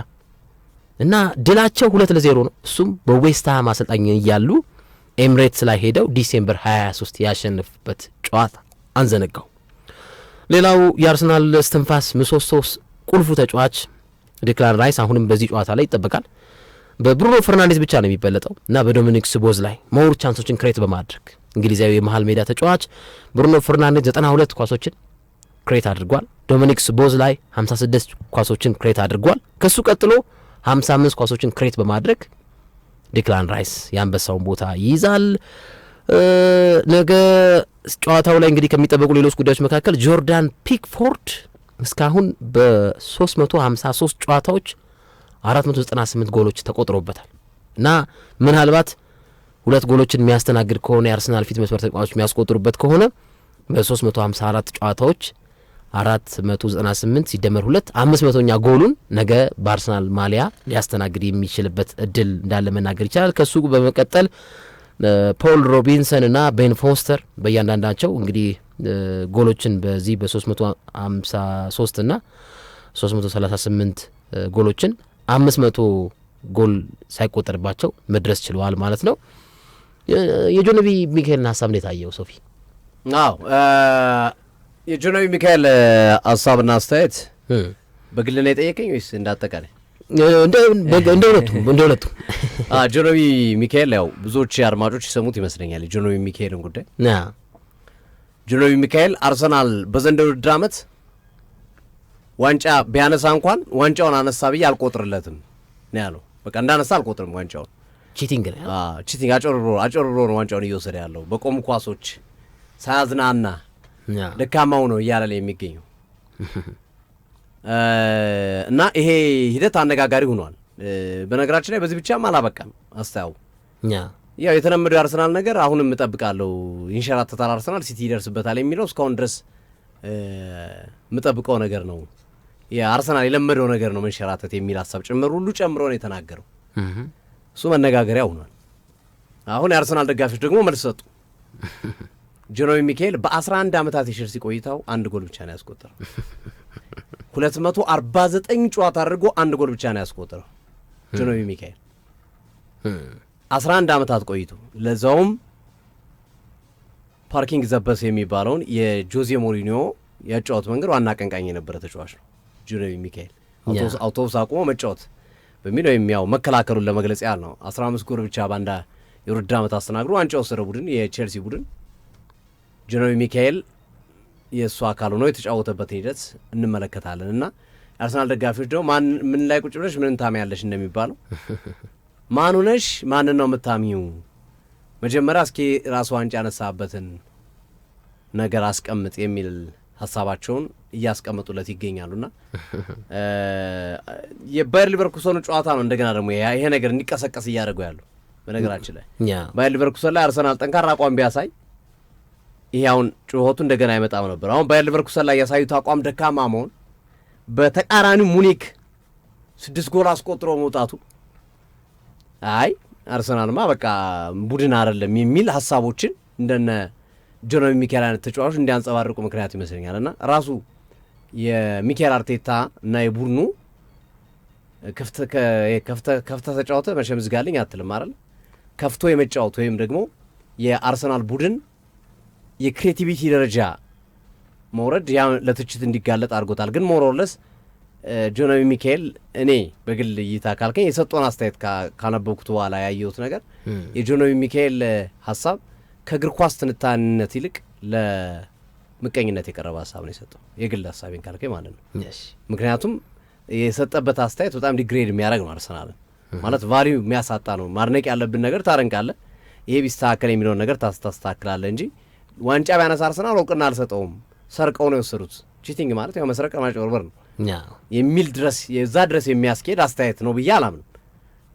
እና ድላቸው 2-0 ነው። እሱም በዌስትሃም አሰልጣኝ እያሉ ኤምሬትስ ላይ ሄደው ዲሴምበር 23 ያሸነፉበት ጨዋታ አንዘነጋው። ሌላው የአርሰናል እስትንፋስ ምሰሶስ ቁልፉ ተጫዋች ዲክላን ራይስ አሁንም በዚህ ጨዋታ ላይ ይጠበቃል። በብሩኖ ፈርናንዴዝ ብቻ ነው የሚበለጠው እና በዶሚኒክ ስቦዝ ላይ ሞር ቻንሶችን ክሬት በማድረግ እንግሊዛዊ የመሃል ሜዳ ተጫዋች ብሩኖ ፈርናንዴዝ 92 ኳሶችን ክሬት አድርጓል። ዶሚኒክ ስቦዝ ላይ 56 ኳሶችን ክሬት አድርጓል። ከሱ ቀጥሎ 55 ኳሶችን ክሬት በማድረግ ዲክላን ራይስ የአንበሳውን ቦታ ይይዛል። ነገ ጨዋታው ላይ እንግዲህ ከሚጠበቁ ሌሎች ጉዳዮች መካከል ጆርዳን ፒክፎርድ እስካሁን በ353 ጨዋታዎች 498 ጎሎች ተቆጥሮበታል እና ምናልባት 2 ጎሎችን የሚያስተናግድ ከሆነ የአርሰናል ፊት መስመር ተጫዋቾች የሚያስቆጥሩበት ከሆነ በ354 ጨዋታዎች 498 ሲደመር 2 500ኛ ጎሉን ነገ በአርሰናል ማሊያ ሊያስተናግድ የሚችልበት እድል እንዳለ መናገር ይቻላል። ከሱ በመቀጠል ፖል ሮቢንሰን እና ቤን ፎስተር በእያንዳንዳቸው እንግዲህ ጎሎችን በዚህ በ353 እና 338 ጎሎችን 500 ጎል ሳይቆጠርባቸው መድረስ ችለዋል ማለት ነው። የጆኖቢ ሚካኤልን ሀሳብ እንዴት አየው ሶፊ? አዎ የጆኖቢ ሚካኤል ሀሳብና አስተያየት በግል ነው የጠየቀኝ ወይስ እንዳጠቃላይ? እንደ ሁለቱ ጆኖቢ ሚካኤል ያው ብዙዎች አድማጮች ይሰሙት ይመስለኛል የጆኖቢ ሚካኤልን ጉዳይ። ጆኖቢ ሚካኤል አርሰናል በዘንድሮው ውድድር ዓመት ዋንጫ ቢያነሳ እንኳን ዋንጫውን አነሳ ብዬ አልቆጥርለትም ነው ያለው። በቃ እንዳነሳ አልቆጥርም ዋንጫውን። ቺቲንግ አጨርሮ ነው ዋንጫውን እየወሰደ ያለው በቆሙ ኳሶች ሳያዝናና ደካማው ነው እያለ ላይ የሚገኘው እና ይሄ ሂደት አነጋጋሪ ሆኗል። በነገራችን ላይ በዚህ ብቻም አላበቃም። አስተያው ያው የተለመደው የአርሰናል ነገር አሁንም እጠብቃለሁ ይንሸራተታል አርሰናል ሲቲ ይደርስበታል የሚለው እስካሁን ድረስ የምጠብቀው ነገር ነው። የአርሰናል የለመደው ነገር ነው መንሸራተት የሚል ሀሳብ ጭምር ሁሉ ጨምሮ ነው የተናገረው። እሱ መነጋገሪያ ሆኗል። አሁን የአርሰናል ደጋፊዎች ደግሞ መልስ ሰጡ። ጆኖቢ ሚካኤል በ11 ዓመታት የቼልሲ ቆይታው 1 ጎል ብቻ ነው ያስቆጠረው። 249 ጨዋታ አድርጎ 1 ጎል ብቻ ነው ያስቆጠረው ጆኖቢ ሚካኤል 11 ዓመታት ቆይቶ፣ ለዛውም ፓርኪንግ ዘበስ የሚባለውን የጆዜ ሞሪኒዮ ያጫወት መንገድ ዋና አቀንቃኝ የነበረ ተጫዋች ነው ጆኖቢ ሚካኤል። አውቶቡስ አቁሞ መጫወት በሚል ወይም ያው መከላከሉን ለመግለጽ ያህል ነው። 15 ጎል ብቻ ባንዳ የውድድር ዓመት አስተናግዶ ዋንጫ ወሰደ ቡድን የቼልሲ ቡድን። ጆኖቢ ሚካኤል የእሱ አካል ሆኖ የተጫወተበት ሂደት እንመለከታለን እና የአርሰናል ደጋፊዎች ደግሞ ምን ላይ ቁጭ ብለሽ ምን ታሚያለሽ እንደሚባለው ማን ሆነሽ ማንን ነው የምታሚው? መጀመሪያ እስኪ ራሱ ዋንጫ ያነሳበትን ነገር አስቀምጥ የሚል ሀሳባቸውን እያስቀመጡለት ይገኛሉና የባየር ሊቨርኩሰኑ ጨዋታ ነው እንደገና ደግሞ ይሄ ነገር እንዲቀሰቀስ እያደረገው ያለው። በነገራችን ላይ ባየር ሊቨርኩሰን ላይ አርሰናል ጠንካራ አቋም ቢያሳይ ይሄ አሁን ጩኸቱ እንደገና አይመጣም ነበር። አሁን ባየር ሊቨርኩሰን ላይ ያሳዩት አቋም ደካማ መሆን፣ በተቃራኒው ሙኒክ 6 ጎል አስቆጥሮ መውጣቱ አይ አርሰናልማ በቃ ቡድን አይደለም የሚል ሀሳቦችን እንደነ ጆኖቢ ሚካኤል አይነት ተጫዋቾች እንዲያንጸባርቁ ምክንያት ይመስለኛል። እና ራሱ የሚካኤል አርቴታ እና የቡድኑ ከፍተ ተጫወተ መቼም ዝጋልኝ አትልም አይደል? ከፍቶ የመጫወት ወይም ደግሞ የአርሰናል ቡድን የክሬቲቪቲ ደረጃ መውረድ ያ ለትችት እንዲጋለጥ አድርጎታል። ግን ሞሮለስ ጆኖቢ ሚካኤል እኔ በግል እይታ ካልከኝ የሰጠውን አስተያየት ካነበብኩት በኋላ ያየሁት ነገር የጆኖቢ ሚካኤል ሀሳብ ከእግር ኳስ ትንታኔነት ይልቅ ለምቀኝነት የቀረበ ሀሳብ ነው የሰጠው። የግል ሀሳቤን ካልከኝ ማለት ነው። ምክንያቱም የሰጠበት አስተያየት በጣም ዲግሬድ የሚያደርግ ነው። አርሰናልን ማለት ቫሊዩ የሚያሳጣ ነው። ማድነቅ ያለብን ነገር ታረንቃለህ፣ ይሄ ቢስተካከል የሚለውን ነገር ታስተካክላለህ እንጂ ዋንጫ ቢያነሳ አርሰናል እውቅና አልሰጠውም፣ ሰርቀው ነው የወሰዱት። ቺቲንግ ማለት ያው መስረቅ ማጭበርበር ነው የሚል ድረስ የዛ ድረስ የሚያስኬድ አስተያየት ነው ብዬ አላምንም።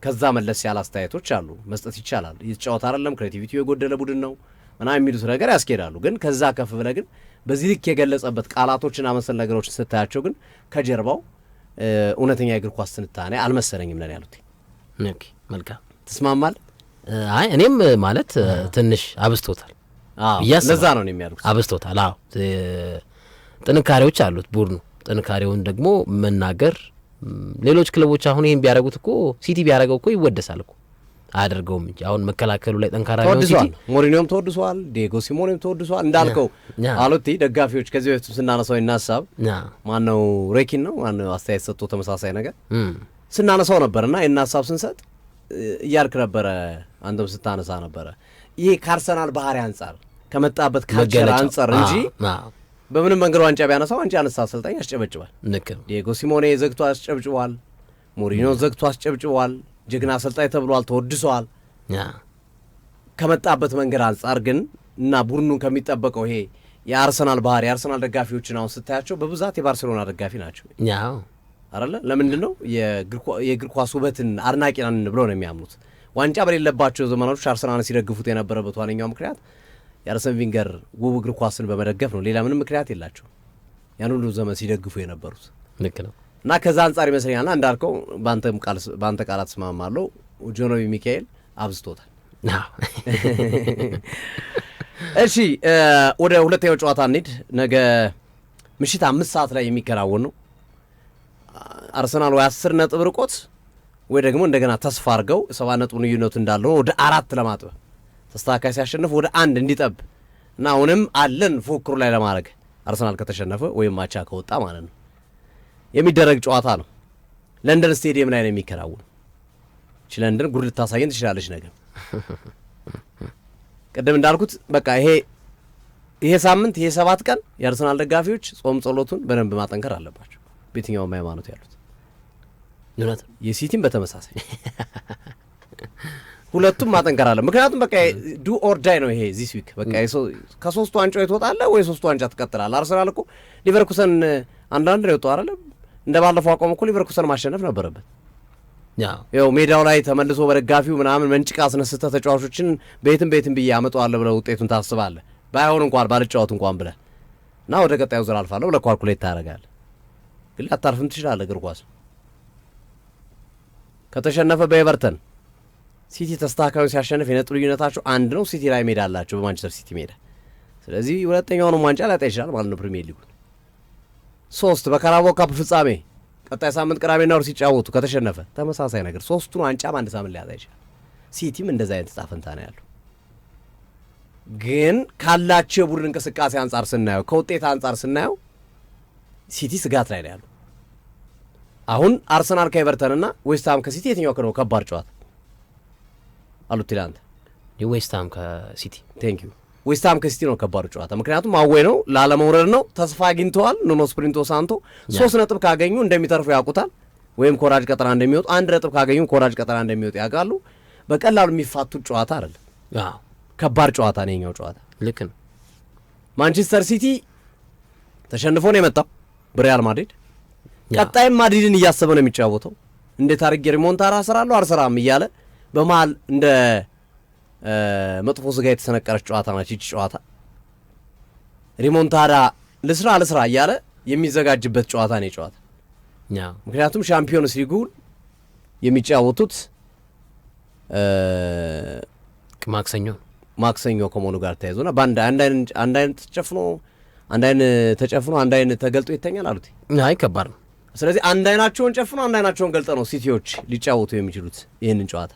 ከዛ መለስ ያለ አስተያየቶች አሉ መስጠት ይቻላል። ይጫወት አይደለም ክሬቲቪቲው የጎደለ ቡድን ነው ምናምን የሚሉት ነገር ያስኬዳሉ። ግን ከዛ ከፍ ብለህ ግን በዚህ ልክ የገለጸበት ቃላቶችና መሰል ነገሮችን ስታያቸው ግን ከጀርባው እውነተኛ የእግር ኳስ ትንታኔ አልመሰለኝም ነን ያሉት። ኦኬ መልካም ትስማማል? አይ እኔም ማለት ትንሽ አብስቶታል። ለዛ ነው የሚያሉት አብስቶታል። አዎ ጥንካሬዎች አሉት ቡድኑ። ጥንካሬውን ደግሞ መናገር ሌሎች ክለቦች አሁን ይሄን ቢያደርጉት እኮ ሲቲ ቢያደርገው እኮ ይወደሳል እኮ አያደርገውም እንጂ አሁን መከላከሉ ላይ ጠንካራ ነው ሲቲ። ሞሪኒዮም ተወድሷል፣ ዲየጎ ሲሞኔም ተወድሷል። እንዳልከው አሎቲ ደጋፊዎች ከዚህ በፊት ስናነሳው ይናሳብ ማነው ሬኪን ነው ማነው አስተያየት ሰጥቶ ተመሳሳይ ነገር ስናነሳው ነበርና የናሳብ ስንሰጥ እያልክ ነበረ አንተም ስታነሳ ነበረ። ይሄ ከአርሰናል ባህሪ አንጻር ከመጣበት ካልቸር አንጻር እንጂ በምንም መንገድ ዋንጫ ቢያነሳው ዋንጫ ያነሳ አሰልጣኝ ያስጨበጭባል። ዲየጎ ሲሞኔ ዘግቶ አስጨብጭቧል፣ ሞሪኒዮ ዘግቶ አስጨብጭቧል። ጀግና አሰልጣኝ ተብሏል፣ ተወድሷል። ከመጣበት መንገድ አንጻር ግን እና ቡድኑን ከሚጠበቀው ይሄ የአርሰናል ባህሪ የአርሰናል ደጋፊዎችን አሁን ስታያቸው በብዛት የባርሴሎና ደጋፊ ናቸው አይደለ? ለምንድን ነው የእግር ኳስ ውበትን አድናቂ ነን ብለው ነው የሚያምኑት። ዋንጫ በሌለባቸው ዘመናቶች አርሰናልን ሲደግፉት የነበረበት ዋነኛው ምክንያት የአርሰን ቪንገር ውብ እግር ኳስን በመደገፍ ነው። ሌላ ምንም ምክንያት የላቸው ያን ሁሉ ዘመን ሲደግፉ የነበሩት። ልክ ነው። እና ከዛ አንጻር ይመስለኛልና እንዳልከው በአንተ ቃላት ስማማለሁ። ጆኖቢ ሚካኤል አብዝቶታል። እሺ ወደ ሁለተኛው ጨዋታ እንሂድ። ነገ ምሽት 5 ሰዓት ላይ የሚከናወን ነው። አርሰናል ወይ 10 ነጥብ ርቆት ወይ ደግሞ እንደገና ተስፋ አድርገው 7 ነጥብ ልዩነቱ እንዳለው ወደ 4 ለማጥበብ ተስተካካይ ሲያሸንፍ ወደ 1 እንዲጠብ እና አሁንም አለን ፉክክሩ ላይ ለማድረግ አርሰናል ከተሸነፈ ወይም ማቻ ከወጣ ማለት ነው የሚደረግ ጨዋታ ነው። ለንደን ስቴዲየም ላይ ነው የሚከናወን። እቺ ለንደን ጉድ ልታሳየን ትችላለች ነገር። ቀደም እንዳልኩት በቃ ይሄ ሳምንት ይሄ 7 ቀን የአርሰናል ደጋፊዎች ጾም ጸሎቱን በደንብ ማጠንከር አለባቸው። በየትኛውም ሃይማኖት ያሉት እውነት የሲቲም በተመሳሳይ ሁለቱም ማጠንከር አለ። ምክንያቱም በቃ ዱ ኦር ዳይ ነው ይሄ ዚስ ዊክ። በቃ ከሶስቱ ዋንጫ ትወጣለህ ወይ ሶስቱ ዋንጫ ትቀጥላለህ። አርሰናል እኮ ሊቨርኩሰን አንዳንድ ነው የወጣው አይደለም። እንደ ባለፈው አቋም እኮ ሊቨርኩሰን ማሸነፍ ነበረበት። ያው ሜዳው ላይ ተመልሶ በደጋፊው ምናምን መንጭቃ አስነስተህ ተጫዋቾችን ቤትም ብዬ አመጣዋለሁ ብለህ ውጤቱን ታስባለህ። ባይሆን እንኳን ባልጫወት እንኳን ብለህ እና ወደ ቀጣዩ ዙር አልፋለሁ ብለህ ኳልኩሌት ታደርጋለህ። ግን አታርፍም ትችላለህ። እግር ኳስ ከተሸነፈ በኤቨርተን ሲቲ ተስተካካዩ ሲያሸንፍ የነጥብ ልዩነታቸው 1 ነው። ሲቲ ላይ ሜዳ አላቸው በማንቸስተር ሲቲ ሜዳ። ስለዚህ ሁለተኛውንም ዋንጫ ሊያጣ ይችላል ማለት ነው። ፕሪሚየር ሊጉን 3 በካራባኦ ካፕ ፍጻሜ ቀጣይ ሳምንት ቅዳሜና እሁድ ሲጫወቱ ከተሸነፈ ተመሳሳይ ነገር 3ቱን ዋንጫ በአንድ ሳምንት ሊያጣ ይችላል። ሲቲም እንደዛ አይነት ዕጣ ፈንታ ነው ያለው። ግን ካላቸው የቡድን እንቅስቃሴ አንጻር ስናየው ከውጤት አንጻር ስናየው ሲቲ ስጋት ላይ ነው ያለው። አሁን አርሰናል ከኤቨርተንና ዌስትሃም ከሲቲ የትኛው ነው ከባድ ጨዋታ አሉት ይላንተ? ዌስትሃም ከሲቲ ቴንክ ዩ ዌስትሃም ከሲቲ ነው ከባዱ ጨዋታ። ምክንያቱም አዌይ ነው፣ ላለመውረድ ነው፣ ተስፋ አግኝተዋል። ኑኖ ስፕሪንቶ ሳንቶ 3 ነጥብ ካገኙ እንደሚተርፉ ያውቁታል፣ ወይም ኮራጅ ቀጠና እንደሚወጡ። 1 ነጥብ ካገኙ ኮራጅ ቀጠና እንደሚወጡ ያውቃሉ። በቀላሉ የሚፋቱት ጨዋታ አይደለም። ከባድ ጨዋታ ነው የኛው ጨዋታ። ልክ ነው። ማንቸስተር ሲቲ ተሸንፎ ነው የመጣው በሪያል ማድሪድ። ቀጣይም ማድሪድን እያሰበ ነው የሚጫወተው። እንዴት አድርጌ ሪሞንታዳ አሰራለሁ አልሰራም እያለ በመሀል እንደ መጥፎ ስጋ የተሰነቀረች ጨዋታ ናት ይህች ጨዋታ። ሪሞንታዳ ልስራ እያለ የሚዘጋጅበት ጨዋታ ነው ጨዋታ። ምክንያቱም ሻምፒዮንስ ሊጉን የሚጫወቱት ማክሰኞ ከመሆኑ ጋር ተያይዞና አንድ አይነት ተጨፍኖ አንድ አይነት ተገልጦ ይተኛል አሉት። አይ ከባድ ነው። ስለዚህ አንድ አይናቸውን ጨፍኖ አንድ አይናቸውን ገልጠ ነው ሲቲዎች ሊጫወቱ የሚችሉት ይህንን ጨዋታ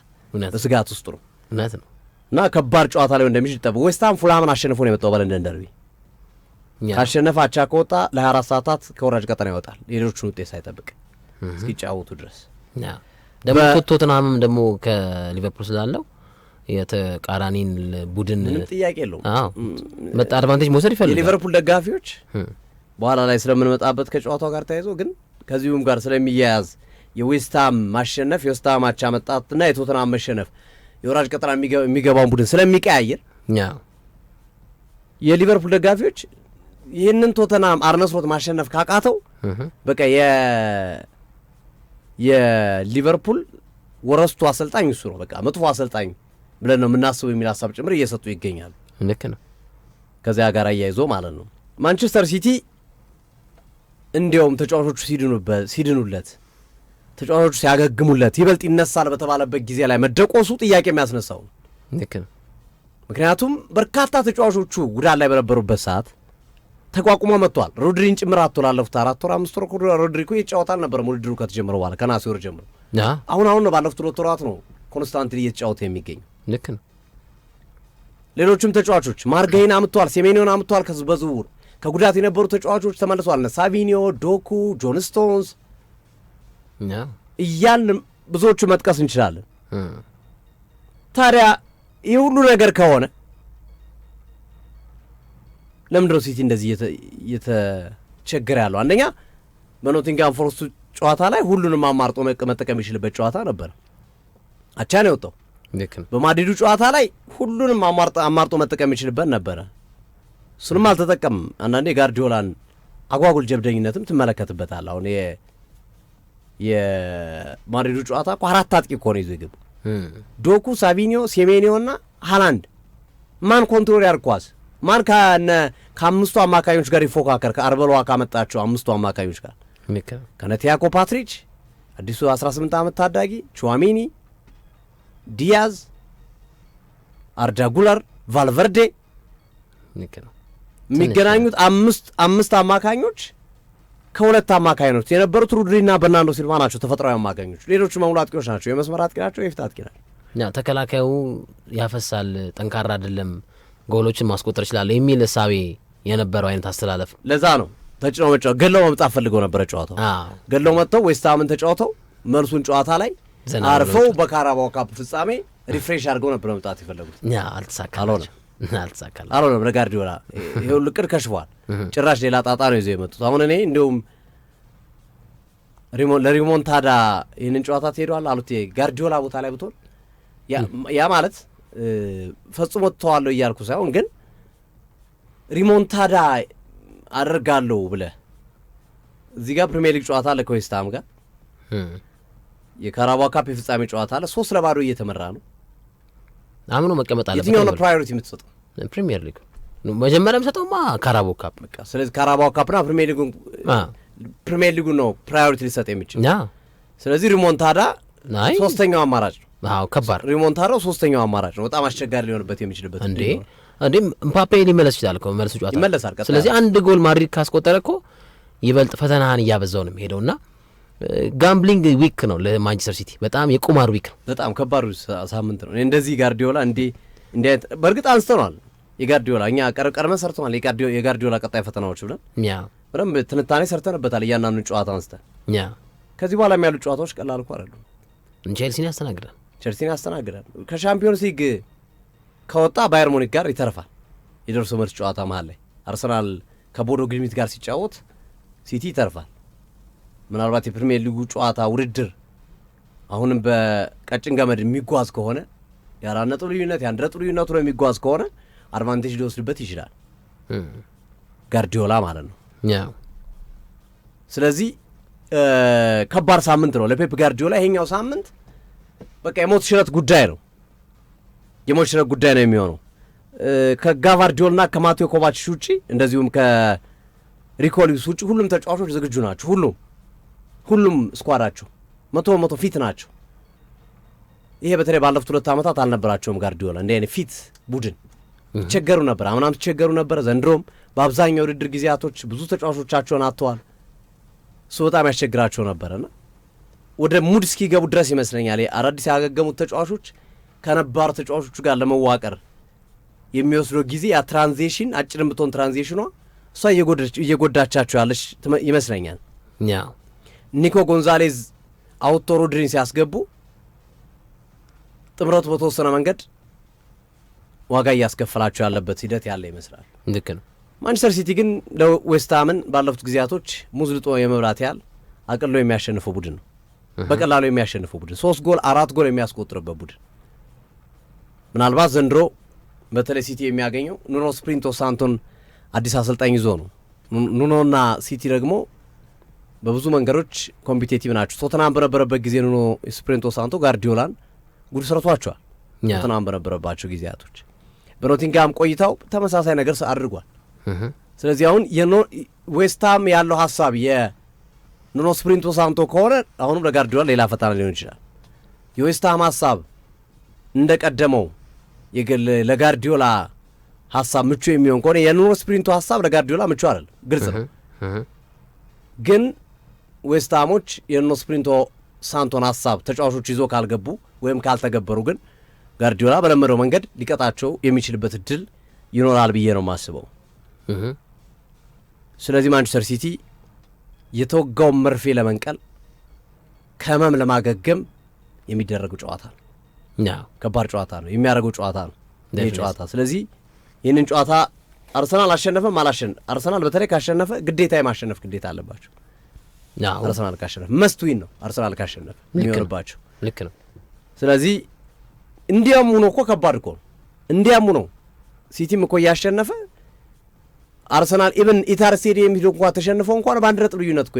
በስጋት ውስጥ ነው። እውነት ነው። እና ከባድ ጨዋታ ላይ እንደሚችል ይጠብቁ። ዌስትሃም ፉልሃምን አሸንፎ ነው የመጣው በለንደን ደርቢ። ካሸነፈ አቻ ከወጣ ለ24 ሰዓታት ከወራጅ ቀጠና ይወጣል፣ ሌሎቹን ውጤት ሳይጠብቅ እስኪጫወቱ ድረስ። ደግሞ ቶተንሃምም ደግሞ ከሊቨርፑል ስላለው የተቃራኒን ቡድን ምንም ጥያቄ የለውም መጣ አድቫንቴጅ መውሰድ ይፈልጋል። የሊቨርፑል ደጋፊዎች በኋላ ላይ ስለምንመጣበት ከጨዋታው ጋር ተያይዞ ግን ከዚሁም ጋር ስለሚያያዝ የዌስትሃም ማሸነፍ የዌስትሃም አቻ መጣትና የቶተንሃም መሸነፍ የወራጅ ቀጠና የሚገባውን ቡድን ስለሚቀያየር የሊቨርፑል ደጋፊዎች ይህንን ቶተናም አርነ ስሎት ማሸነፍ ካቃተው በቃ የሊቨርፑል ወረስቱ አሰልጣኝ እሱ ነው፣ በቃ መጥፎ አሰልጣኝ ብለን ነው የምናስበው የሚል ሀሳብ ጭምር እየሰጡ ይገኛሉ። ልክ ነው። ከዚያ ጋር አያይዞ ማለት ነው ማንቸስተር ሲቲ እንዲያውም ተጫዋቾቹ ሲድኑለት ተጫዋቾቹ ሲያገግሙለት ይበልጥ ይነሳል በተባለበት ጊዜ ላይ መደቆሱ ጥያቄ የሚያስነሳው ነው። ልክ ነው። ምክንያቱም በርካታ ተጫዋቾቹ ጉዳት ላይ በነበሩበት ሰዓት ተቋቁሞ መጥቷል። ሮድሪን ጭምር አጥቶ ላለፉት 4 ወር 5 ወር ሮድሪ እኮ እየተጫወተ አልነበረም ውድድሩ ከተጀመረ በኋላ ከነሐሴ ወር ጀምሮ። አሁን ነው ባለፉት 2 ወራት ነው ኮንስታንትሊ እየተጫወተ የሚገኝ። ልክ ነው። ሌሎችም ተጫዋቾች ማርጋይን አምጥቷል፣ ሴሜኒዮን አምጥቷል። በዝውውር ከጉዳት የነበሩ ተጫዋቾች ተመልሰዋል። እነ ሳቪኒዮ፣ ዶኩ፣ ጆን ስቶንስ እያልን ብዙዎቹ መጥቀስ እንችላለን። ታዲያ ይህ ሁሉ ነገር ከሆነ ለምንድነው ሲቲ እንደዚህ እየተቸገረ ያለው? አንደኛ በኖቲንግሃም ፎረስቱ ጨዋታ ላይ ሁሉንም አማርጦ መጠቀም ይችልበት ጨዋታ ነበር፣ አቻ ነው የወጣው። በማድሪዱ ጨዋታ ላይ ሁሉንም አማርጦ መጠቀም ይችልበት ነበረ፣ እሱንም አልተጠቀምም። አንዳንዴ ጋርዲዮላን አጓጉል ጀብደኝነትም ትመለከትበታል። አሁን የማድሪዱ ጨዋታ እኮ 4 አጥቂ እኮ ነው ይዞ ይገቡ ዶኩ፣ ሳቪኒዮ፣ ሴሜኒዮ እና ሃላንድ። ማን ኮንትሮል ያርኳስ? ማን ከአምስቱ አማካኞች ጋር ይፎካከር? ከአርበሏ ካመጣቸው 5ቱ አማካኞች ጋር ከነቲያኮ ፓትሪች፣ አዲሱ 18 ዓመት ታዳጊ ቹዋሚኒ፣ ዲያዝ፣ አርዳ ጉለር፣ ቫልቨርዴ የሚገናኙት አምስት አማካኞች ከሁለት አማካኞች የነበሩት ሩድሪና በርናርዶ ሲልቫ ናቸው ተፈጥሯዊ አማካኞች። ሌሎቹ መሙሉ አጥቂዎች ናቸው። የመስመር አጥቂ ናቸው፣ የፊት አጥቂ ናቸው። ተከላካዩ ያፈሳል፣ ጠንካራ አይደለም፣ ጎሎችን ማስቆጠር ይችላል የሚል እሳቤ የነበረው አይነት አስተላለፍ። ለዛ ነው ተጭነው መጫወት ገለው መምጣት ፈልገው ነበረ። ጨዋታው ገለው መጥተው ዌስትሃምን ተጫውተው መልሱን ጨዋታ ላይ አርፈው በካራባው ካፕ ፍጻሜ ሪፍሬሽ አድርገው ነበር መምጣት የፈለጉት። አልተሳካለም። ለጋርዲዮላ ይሄ ሁሉ እቅድ ከሽፏል። ጭራሽ ሌላ ጣጣ ነው ይዘው የመጡት። አሁን እኔ እንዲሁም ለሪሞንታዳ ይህንን ጨዋታ ትሄደዋል አሉት ጋርዲዮላ ቦታ ላይ ብትሆን ያ ማለት ፈጽሞ ተዋለሁ እያልኩ ሳይሆን ግን ሪሞንታዳ አደርጋለሁ ብለህ እዚህ ጋር ፕሪሚየር ሊግ ጨዋታ አለ ከዌስትሃም ጋር የካራባው ካፕ የፍጻሜ ጨዋታ አለ። 3-0 እየተመራ ነው። አምኖ መቀመጥ አለ። የትኛው ነው ፕራዮሪቲ የምትሰጠው? ፕሪሚየር ሊግ መጀመሪያ የምሰጠውማ ካራባው ካፕ። በቃ ስለዚህ ካራባው ካፕና ፕሪሚየር ሊጉ ነው ፕራዮሪቲ ሊሰጥ የሚችል። ስለዚህ ሪሞንታዳ ሶስተኛው አማራጭ ነው። ከባድ ሪሞንታዳው ሶስተኛው አማራጭ ነው። በጣም አስቸጋሪ ሊሆንበት የሚችልበት እንዴ ምፓፔ ሊመለስ ይችላል እኮ መልሱ ጨዋታ ይመለሳል። ስለዚህ አንድ ጎል ማድሪድ ካስቆጠረ እኮ ይበልጥ ፈተናህን እያበዛው ነው የሚሄደውና ጋምብሊንግ ዊክ ነው ለማንቸስተር ሲቲ። በጣም የቁማር ዊክ ነው። በጣም ከባዱ ሳምንት ነው። እንደዚህ ጋርዲዮላ እንዲህ በእርግጥ አንስተናል። የጋርዲዮላ እኛ ቀርመን ሰርተናል። የጋርዲዮላ ቀጣይ ፈተናዎች ብለን በደንብ ትንታኔ ሰርተንበታል። እያንዳንዱን ጨዋታ አንስተን ከዚህ በኋላ የሚያሉ ጨዋታዎች ቀላል እኮ አይደሉም። ቼልሲን ያስተናግዳል። ከሻምፒዮንስ ሊግ ከወጣ ባየር ሙኒክ ጋር ይተርፋል። የደርሶ መልስ ጨዋታ መሀል ላይ አርሰናል ከቦዶ ግሊምት ጋር ሲጫወት ሲቲ ይተርፋል። ምናልባት የፕሪሚየር ሊጉ ጨዋታ ውድድር አሁንም በቀጭን ገመድ የሚጓዝ ከሆነ የ4 ነጥብ ልዩነት የ1 ነጥብ ልዩነቱ ነው የሚጓዝ ከሆነ አድቫንቴጅ ሊወስድበት ይችላል ጋርዲዮላ ማለት ነው። ስለዚህ ከባድ ሳምንት ነው ለፔፕ ጋርዲዮላ። ይሄኛው ሳምንት በቃ የሞት ሽረት ጉዳይ ነው የሚሆነው። ከጋቫርዲዮልና ከማቴዮ ኮቫችች ውጪ እንደዚሁም ከሪኮሊስ ውጪ ሁሉም ተጫዋቾች ዝግጁ ናቸው። ሁሉም ስኳዳቸው 100% ፊት ናቸው። ይሄ በተለይ ባለፉት 2 ዓመታት አልነበራቸውም ጋርዲዮላ እንዲህ አይነት ፊት ቡድን። ይቸገሩ ነበር፣ አምናም ይቸገሩ ነበር። ዘንድሮም በአብዛኛው ውድድር ጊዜያቶች ብዙ ተጫዋቾቻቸውን አጥተዋል። እሱ በጣም ያስቸግራቸው ነበርና ወደ ሙድ እስኪገቡ ድረስ ይመስለኛል አዳዲስ ያገገሙት ተጫዋቾች ከነባር ተጫዋቾቹ ጋር ለመዋቀር የሚወስደው ጊዜ ያ ትራንዚሽን አጭርም ብትሆን ትራንዚሽኗ እሷ እየጎዳቻቸው ያለች ይመስለኛል። ኒኮ ጎንዛሌዝ አውቶ ሮድሪን ሲያስገቡ ጥምረቱ በተወሰነ መንገድ ዋጋ እያስከፈላቸው ያለበት ሂደት ያለ ይመስላል። ልክ ነው። ማንቸስተር ሲቲ ግን ለዌስትሃምን ባለፉት ጊዜያቶች ሙዝልጦ የመብላት ያህል አቅሎ የሚያሸንፈው ቡድን ነው። በቀላሉ የሚያሸንፈው ቡድን 3 ጎል 4 ጎል የሚያስቆጥርበት ቡድን ምናልባት ዘንድሮ በተለይ ሲቲ የሚያገኘው ኑኖ ስፕሪንቶ ሳንቶን አዲስ አሰልጣኝ ይዞ ነው። ኑኖና ሲቲ ደግሞ በብዙ መንገዶች ኮምፒቴቲቭ ናቸው። ቶተናም በነበረበት ጊዜ ኑኖ ስፕሪንቶ ሳንቶ ጋርዲዮላን ጉድ ሰርቷቸዋል። ቶተናም በነበረባቸው ጊዜያቶች በኖቲንግሃም ቆይታው ተመሳሳይ ነገር አድርጓል። ስለዚህ አሁን ዌስትሃም ያለው ሀሳብ የኑኖ ስፕሪንቶ ሳንቶ ከሆነ አሁንም ለጋርዲዮላ ሌላ ፈተና ሊሆን ይችላል። የዌስትሃም ሀሳብ እንደቀደመው ለጋርዲዮላ ሀሳብ ምቹ የሚሆን ከሆነ የኑኖ ስፕሪንቶ ሀሳብ ለጋርዲዮላ ምቹ አይደለም፣ ግልጽ ነው። ግን ዌስትሃሞች የኑኖ ስፕሪንቶ ሳንቶን ሀሳብ ተጫዋቾች ይዞ ካልገቡ ወይም ካልተገበሩ ግን ጋርዲዮላ በለመደው መንገድ ሊቀጣቸው የሚችልበት እድል ይኖራል ብዬ ነው የማስበው። ስለዚህ ማንቸስተር ሲቲ የተወጋውን መርፌ ለመንቀል ከህመም ለማገገም የሚደረገው ጨዋታ ነው። ከባድ ጨዋታ ነው፣ የሚያደርገው ጨዋታ ነው ይህ ጨዋታ። ስለዚህ ይህንን ጨዋታ አርሰናል አሸነፈም አርሰናል በተለይ ካሸነፈ ግዴታ የማሸነፍ ግዴታ አለባቸው። አርሰናል ካሸነፈ መስቱዊን ነው አርሰናል ካሸነፈ የሚሆንባቸው። ልክ ነው። ስለዚህ እንዲያም ሆኖ እኮ ከባድ እኮ ነው። እንዲያም ሆኖ ሲቲም እኮ እያሸነፈ አርሰናል ኢብን ኢታር ስቴዲየም ሄዶ እንኳን ተሸንፈው እንኳን በአንድ ነጥብ ልዩነት እኮ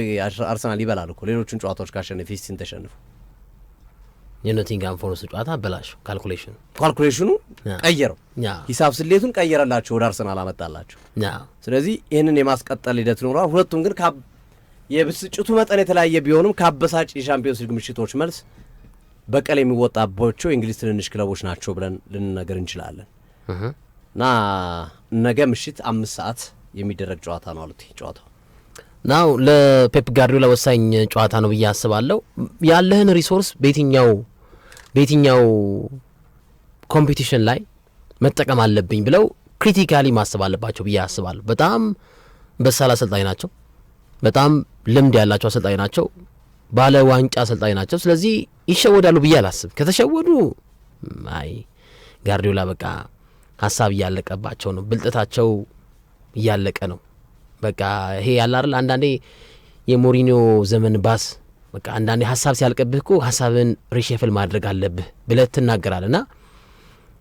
አርሰናል ይበላል እኮ ሌሎቹን ጨዋታዎች ካሸነፈ ሲቲን ተሸንፈው። የኖቲንግሃም ፎረስት ጨዋታ አበላሸው። ካልኩሌሽኑ ቀየረው፣ ሂሳብ ስሌቱን ቀየረላቸው፣ ወደ አርሰናል አመጣላቸው። ስለዚህ ይህንን የማስቀጠል ሂደት ይኖራል። ሁለቱም ግን የብስጭቱ መጠን የተለያየ ቢሆንም ከአበሳጭ የሻምፒዮንስ ሊግ ምሽቶች መልስ በቀል የሚወጣባቸው የእንግሊዝ ትንንሽ ክለቦች ናቸው ብለን ልንነገር እንችላለን። እና ነገ ምሽት 5 ሰዓት የሚደረግ ጨዋታ ነው አሉት። ጨዋታው ናው ለፔፕ ጋርዲዮላ ወሳኝ ጨዋታ ነው ብዬ አስባለሁ። ያለህን ሪሶርስ በየትኛው ኮምፒቲሽን ላይ መጠቀም አለብኝ ብለው ክሪቲካሊ ማሰብ አለባቸው ብዬ አስባለሁ። በጣም በሳል አሰልጣኝ ናቸው። በጣም ልምድ ያላቸው አሰልጣኝ ናቸው። ባለ ዋንጫ አሰልጣኝ ናቸው። ስለዚህ ይሸወዳሉ ብዬ አላስብ። ከተሸወዱ አይ ጋርዲዮላ በቃ ሀሳብ እያለቀባቸው ነው፣ ብልጠታቸው እያለቀ ነው። በቃ ይሄ ያለ አይደል አንዳንዴ የሞሪኒዮ ዘመን ባስ በቃ አንዳንዴ ሀሳብ ሲያልቅብህ እኮ ሀሳብን ሪሼፍል ማድረግ አለብህ ብለህ ትናገራለና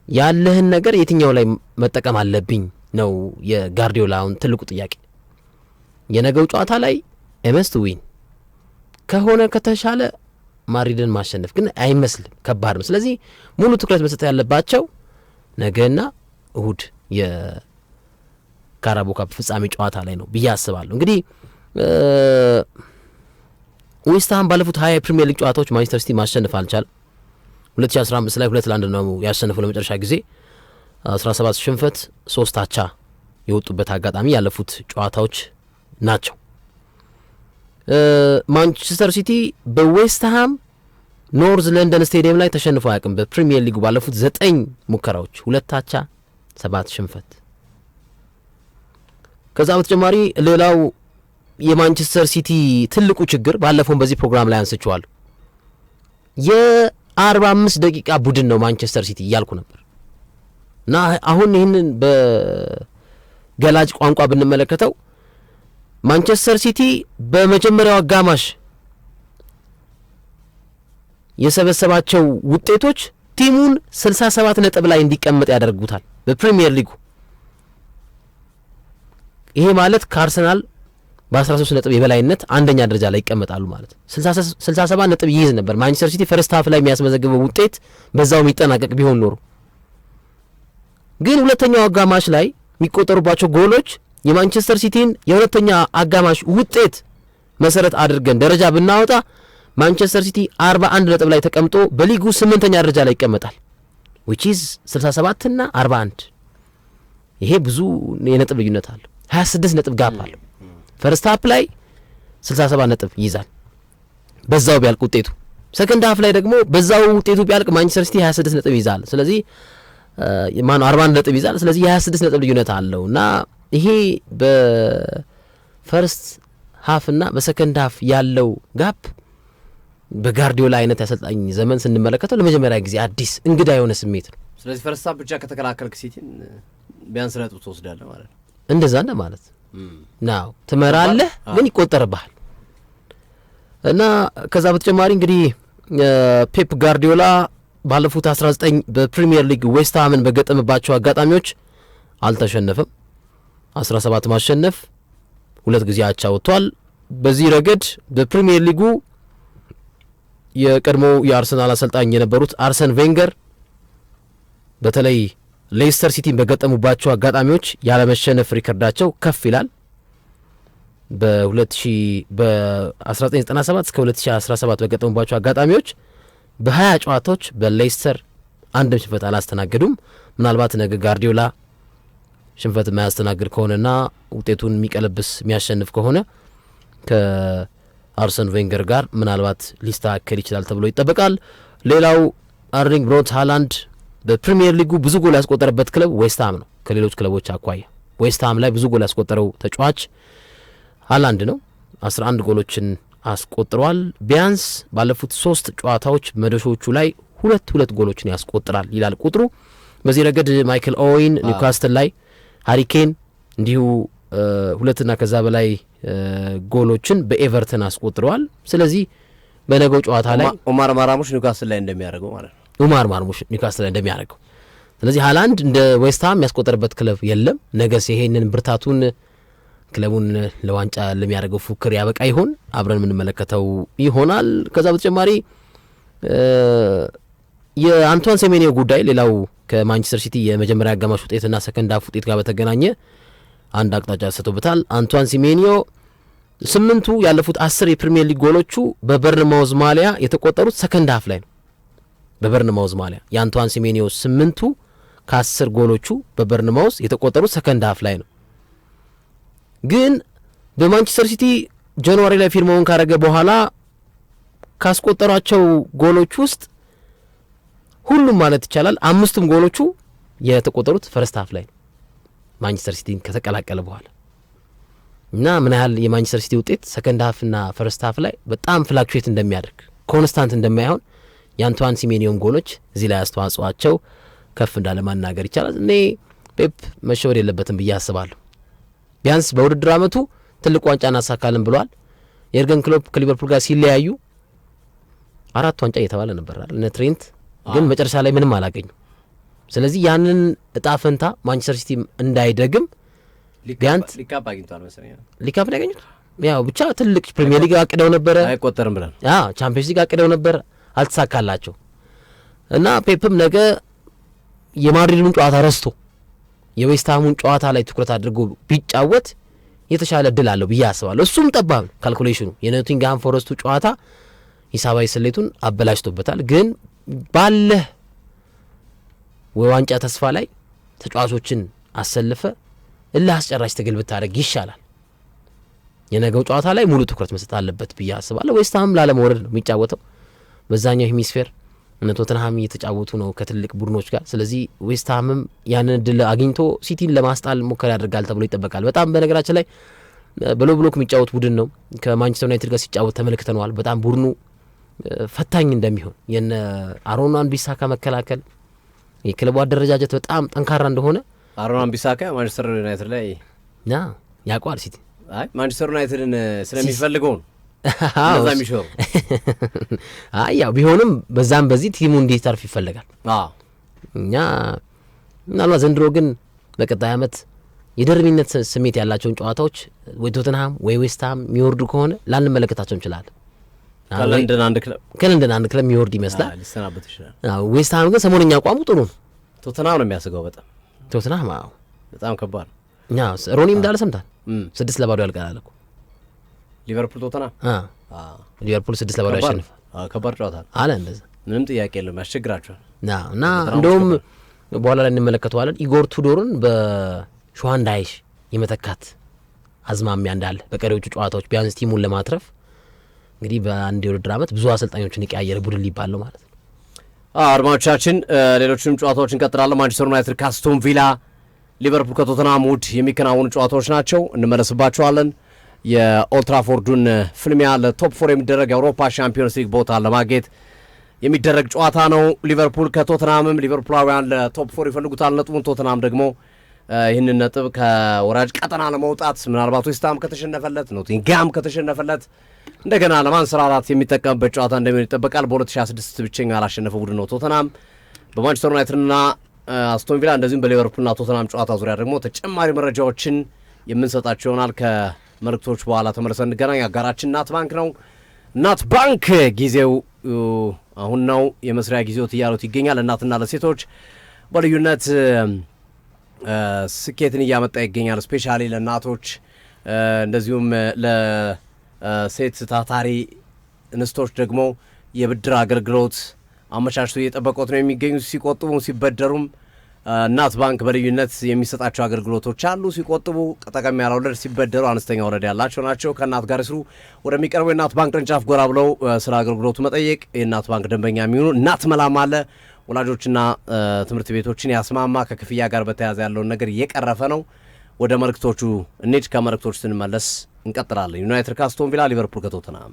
ያለህን ነገር የትኛው ላይ መጠቀም አለብኝ ነው የጋርዲዮላውን ትልቁ ጥያቄ። የነገው ጨዋታ ላይ ኤመስት ዊን ከሆነ ከተሻለ ማድሪድን ማሸነፍ ግን አይመስልም፣ ከባድ ነው። ስለዚህ ሙሉ ትኩረት መስጠት ያለባቸው ነገና እሁድ የካራቦ ካፕ ፍጻሜ ጨዋታ ላይ ነው ብዬ አስባለሁ። እንግዲህ ዌስትሃም ባለፉት 20 የፕሪሚየር ሊግ ጨዋታዎች ማንቸስተር ሲቲ ማሸነፍ አልቻለም። 2015 ላይ 2-1 ነው ያሸነፈው ለመጨረሻ ጊዜ። 17 ሽንፈት 3 አቻ የወጡበት አጋጣሚ ያለፉት ጨዋታዎች ናቸው። ማንቸስተር ሲቲ በዌስትሃም ኖርዝ ለንደን ስቴዲየም ላይ ተሸንፎ አያውቅም። በፕሪሚየር ሊጉ ባለፉት 9 ሙከራዎች 2 አቻ 7 ሽንፈት። ከዛ በተጨማሪ ሌላው የማንቸስተር ሲቲ ትልቁ ችግር ባለፈው በዚህ ፕሮግራም ላይ አንስቼዋለሁ። የ45 ደቂቃ ቡድን ነው ማንቸስተር ሲቲ እያልኩ ነበር እና አሁን ይህንን በገላጭ ቋንቋ ብንመለከተው ማንቸስተር ሲቲ በመጀመሪያው አጋማሽ የሰበሰባቸው ውጤቶች ቲሙን 67 ነጥብ ላይ እንዲቀመጥ ያደርጉታል በፕሪሚየር ሊጉ። ይሄ ማለት ከአርሰናል በ13 ነጥብ የበላይነት አንደኛ ደረጃ ላይ ይቀመጣሉ ማለት ነው። 67 ነጥብ ይይዝ ነበር ማንቸስተር ሲቲ ፈርስት ሃፍ ላይ የሚያስመዘግበው ውጤት በዛው የሚጠናቀቅ ቢሆን ኖሮ። ግን ሁለተኛው አጋማሽ ላይ የሚቆጠሩባቸው ጎሎች የማንቸስተር ሲቲን የሁለተኛ አጋማሽ ውጤት መሰረት አድርገን ደረጃ ብናወጣ ማንቸስተር ሲቲ 41 ነጥብ ላይ ተቀምጦ በሊጉ 8ኛ ደረጃ ላይ ይቀመጣል። which is 67 እና 41 ይሄ ብዙ የነጥብ ልዩነት አለው። 26 ነጥብ ጋፕ አለው። ፈርስት ሃፍ ላይ 67 ነጥብ ይይዛል በዛው ቢያልቅ ውጤቱ። ሰከንድ ሃፍ ላይ ደግሞ በዛው ውጤቱ ቢያልቅ ማንቸስተር ሲቲ 26 ነጥብ ይይዛል። ስለዚህ 41 ነጥብ ይይዛል። ስለዚህ የ26 ነጥብ ልዩነት አለውና ይሄ በፈርስት ሃፍ እና በሰከንድ ሃፍ ያለው ጋፕ በጋርዲዮላ አይነት ያሰልጣኝ ዘመን ስንመለከተው ለመጀመሪያ ጊዜ አዲስ እንግዳ የሆነ ስሜት ነው። ስለዚህ ፈርስት ሃፍ ብቻ ከተከላከልክ ሲቲን ቢያንስ ነጥብ ትወስዳለህ ማለት ነው። እንደዛ ነው ማለት ነው። ትመራለህ ግን ይቆጠርብሃል። እና ከዛ በተጨማሪ እንግዲህ ፔፕ ጋርዲዮላ ባለፉት 19 በፕሪሚየር ሊግ ዌስትሃምን በገጠመባቸው አጋጣሚዎች አልተሸነፈም። 17 ማሸነፍ፣ 2 ጊዜ አቻ ወጥቷል። በዚህ ረገድ በፕሪሚየር ሊጉ የቀድሞ የአርሰናል አሰልጣኝ የነበሩት አርሰን ቬንገር በተለይ ሌስተር ሲቲን በገጠሙባቸው አጋጣሚዎች ያለመሸነፍ ሪከርዳቸው ከፍ ይላል። በ1997 እስከ 2017 በገጠሙባቸው አጋጣሚዎች በ20 ጨዋታዎች በሌስተር አንድም ሽንፈት አላስተናገዱም። ምናልባት ነገ ጋርዲዮላ ሽንፈት የማያስተናግድ ከሆነና ውጤቱን የሚቀለብስ የሚያሸንፍ ከሆነ ከአርሰን ቬንገር ጋር ምናልባት ሊስተካከል ይችላል ተብሎ ይጠበቃል። ሌላው አርሊንግ ብሮት ሃላንድ በፕሪሚየር ሊጉ ብዙ ጎል ያስቆጠረበት ክለብ ዌስትሃም ነው። ከሌሎች ክለቦች አኳያ ዌስትሃም ላይ ብዙ ጎል ያስቆጠረው ተጫዋች ሃላንድ ነው። 11 ጎሎችን አስቆጥሯል። ቢያንስ ባለፉት 3 ጨዋታዎች መደሾቹ ላይ 2 ጎሎችን ያስቆጥራል ይላል ቁጥሩ። በዚህ ረገድ ማይክል ኦዌን ኒውካስትል ላይ፣ ሃሪኬን እንዲሁ 2 ከዛ በላይ ጎሎችን በኤቨርተን አስቆጥረዋል። ስለዚህ በነገው ጨዋታ ላይ ኡማር ማራሙሽ ኒውካስትል ላይ እንደሚያደርገው ማለት ነው። ኡማር ማርሙሽ ኒውካስትል ላይ እንደሚያደርገው። ስለዚህ ሃላንድ እንደ ዌስትሃም ያስቆጠረበት ክለብ የለም። ነገስ ይሄንን ብርታቱን ክለቡን ለዋንጫ ለሚያደርገው ፉክር ያበቃ ይሆን? አብረን የምንመለከተው ይሆናል። ከዛ በተጨማሪ የአንቷን ሴሜኒዮ ጉዳይ ሌላው ከማንቸስተር ሲቲ የመጀመሪያ አጋማሽ ውጤትና ሰከንድ ሃፍ ውጤት ጋር በተገናኘ አንድ አቅጣጫ ሰጥቶበታል። አንቷን ሴሜኒዮ 8 ያለፉት 10 የፕሪሚየር ሊግ ጎሎቹ በበርንማውዝ ማሊያ የተቆጠሩት ሰከንድ ሃፍ ላይ ነው። በበርንማውዝ ማሊያ የአንቷን ሴሜኒዮ 8 ከ10 ጎሎቹ በበርንማውዝ የተቆጠሩት ሰከንድ ሃፍ ላይ ነው። ግን በማንቸስተር ሲቲ ጃንዋሪ ላይ ፊርማውን ካረገ በኋላ ካስቆጠሯቸው ጎሎች ውስጥ ሁሉም ማለት ይቻላል 5ቱም ጎሎቹ የተቆጠሩት ፈርስት ሃፍ ላይ ነው ማንቸስተር ሲቲን ከተቀላቀለ በኋላ እና ምን ያህል የማንቸስተር ሲቲ ውጤት ሰከንድ ሃፍና ፈርስት ሃፍ ላይ በጣም ፍላክቹዌት እንደሚያደርግ ኮንስታንት እንደማይሆን የአንቷን ሲሜኒዮም ጎሎች እዚህ ላይ አስተዋጽኦአቸው ከፍ እንዳለ ማናገር ይቻላል። እኔ ፔፕ መሸወድ የለበትም ብዬ አስባለሁ። ቢያንስ በውድድር አመቱ ትልቅ ዋንጫ እናሳካለን ብሏል። የርገን ክሎፕ ከሊቨርፑል ጋር ሲለያዩ 4 ዋንጫ እየተባለ ነበር አይደል? እነ ትሬንት ግን መጨረሻ ላይ ምንም አላገኙ። ስለዚህ ያንን እጣ ፈንታ ማንቸስተር ሲቲ እንዳይደግም ቢያንስ ሊካፕ አግኝቷል መሰለኝ። ሊካፕ ነው ያገኙት። ያው ብቻ ትልቅ ፕሪሚየር ሊግ አቅደው ነበረ፣ አይቆጠርም ብለን ቻምፒየንስ ሊግ አቅደው ነበር፣ አልተሳካላቸው እና ፔፕም ነገ የማድሪድን ጨዋታ ረስቶ የዌስትሃሙን ጨዋታ ላይ ትኩረት አድርጎ ቢጫወት የተሻለ ድል አለው ብዬ አስባለሁ። እሱም ጠባብ ነው ካልኩሌሽኑ። የኖቲንግሃም ፎረስቱ ጨዋታ ሂሳባዊ ስሌቱን አበላሽቶበታል። ግን ባለህ የዋንጫ ተስፋ ላይ ተጫዋቾችን አሰልፈ እልህ አስጨራሽ ትግል ብታደርግ ይሻላል። የነገው ጨዋታ ላይ ሙሉ ትኩረት መስጠት አለበት ብዬ አስባለሁ። ዌስትሃም ላለመውረድ ነው የሚጫወተው። በዛኛው ሄሚስፌር እነ ቶተንሃም እየተጫወቱ ነው ከትልቅ ቡድኖች ጋር። ስለዚህ ዌስትሃምም ያንን ድል አግኝቶ ሲቲን ለማስጣል ሙከራ ያደርጋል ተብሎ ይጠበቃል። በጣም በነገራችን ላይ በሎ ብሎክ የሚጫወት ቡድን ነው። ከማንቸስተር ዩናይትድ ጋር ሲጫወት ተመልክተነዋል። በጣም ቡድኑ ፈታኝ እንደሚሆን የነ አሮን wan-bissaka መከላከል የክለቡ አደረጃጀት በጣም ጠንካራ እንደሆነ አሮን wan-bissaka ማንቸስተር ዩናይትድ ላይ ያውቀዋል። ሲቲ አይ ማንቸስተር ዩናይትድን ስለሚፈልገው ነው እንደዛ የሚሾው። ያው ቢሆንም በዛም በዚህ ቲሙ እንዲተርፍ ይፈልጋል። እኛ ምናልባት ዘንድሮ ግን በቀጣይ ዓመት የደርቢነት ስሜት ያላቸውን ጨዋታዎች ወይ ቶተንሃም ወይ ዌስትሃም የሚወርዱ ከሆነ ላንመለከታቸው እንችላለን። ከለንደን አንድ ክለብ የሚወርድ ይመስላል። ሊሰናበት ይችላል። ዌስትሃም ግን ሰሞኑኛ አቋሙ ጥሩ ነው። ቶተንሃም ነው የሚያስገው በጣም ቶተንሃም በጣም ከባድ ነው። ሮኒም እንዳለ ሰምታል 6-0 ያልቃል እኮ ሊቨርፑል ቶተንሃም ሊቨርፑል 6-0 ያሸንፋል። ከባድ ጨዋታ አለ እንደዛ ምንም ጥያቄ የለም። ያስቸግራቸዋል እና እንደውም በኋላ ላይ እንመለከተዋለን ኢጎር ቱዶርን በሾሃንዳይሽ የመተካት አዝማሚያ እንዳለ በቀሪዎቹ ጨዋታዎች ቢያንስ ቲሙን ለማትረፍ እንግዲህ በአንድ የውድድር ዓመት ብዙ አሰልጣኞችን የቀያየረ ቡድን ሊባል ነው ማለት ነው። አድማጮቻችን ሌሎችንም ጨዋታዎች እንቀጥላለን። ማንቸስተር ዩናይትድ ከአስቶን ቪላ፣ ሊቨርፑል ከቶተንሃም ውድ የሚከናወኑ ጨዋታዎች ናቸው። እንመለስባቸዋለን። የኦልትራፎርዱን ፍልሚያ ለቶፕ 4 የሚደረግ የአውሮፓ ሻምፒዮንስ ሊግ ቦታ ለማግኘት የሚደረግ ጨዋታ ነው። ሊቨርፑል ከቶተንሃምም ሊቨርፑላውያን ለቶፕ 4 ይፈልጉታል ነጥቡን። ቶተንሃም ደግሞ ይህንን ነጥብ ከወራጅ ቀጠና ለመውጣት ምናልባት ዌስትሃም ከተሸነፈለት፣ ኖቲንግሃም ከተሸነፈለት እንደገና ለማንሰራራት የሚጠቀምበት ጨዋታ እንደሚሆን ይጠበቃል። በ2026 ብቸኛ ያላሸነፈው ቡድን ነው ቶተናም። በማንቸስተር ዩናይትድና አስቶን ቪላ እንደዚሁም በሊቨርፑልና ቶተናም ጨዋታ ዙሪያ ደግሞ ተጨማሪ መረጃዎችን የምንሰጣቸው ይሆናል። ከመልእክቶች በኋላ ተመልሰን እንገናኝ። አጋራችን እናት ባንክ ነው። እናት ባንክ ጊዜው አሁን ነው፣ የመስሪያ ጊዜው እያሉት ይገኛል። እናትና ለሴቶች በልዩነት ስኬትን እያመጣ ይገኛል። ስፔሻሊ ለእናቶች እንደዚሁም ለሴት ታታሪ እንስቶች ደግሞ የብድር አገልግሎት አመቻችቶ እየጠበቁት ነው የሚገኙት። ሲቆጥቡ ሲበደሩም እናት ባንክ በልዩነት የሚሰጣቸው አገልግሎቶች አሉ። ሲቆጥቡ ጠቀም ያለ ወለድ፣ ሲበደሩ አነስተኛ ወለድ ያላቸው ናቸው። ከእናት ጋር ይስሩ። ወደሚቀርበው የእናት ባንክ ቅርንጫፍ ጎራ ብለው ስለ አገልግሎቱ መጠየቅ፣ የእናት ባንክ ደንበኛ የሚሆኑ እናት መላም አለ። ወላጆችና ትምህርት ቤቶችን ያስማማ፣ ከክፍያ ጋር በተያያዘ ያለውን ነገር እየቀረፈ ነው። ወደ መልእክቶቹ እንሂድ። ከመልእክቶቹ ስንመለስ እንቀጥላለን። ዩናይትድ ከአስቶን ቪላ፣ ሊቨርፑል ከቶተንሃም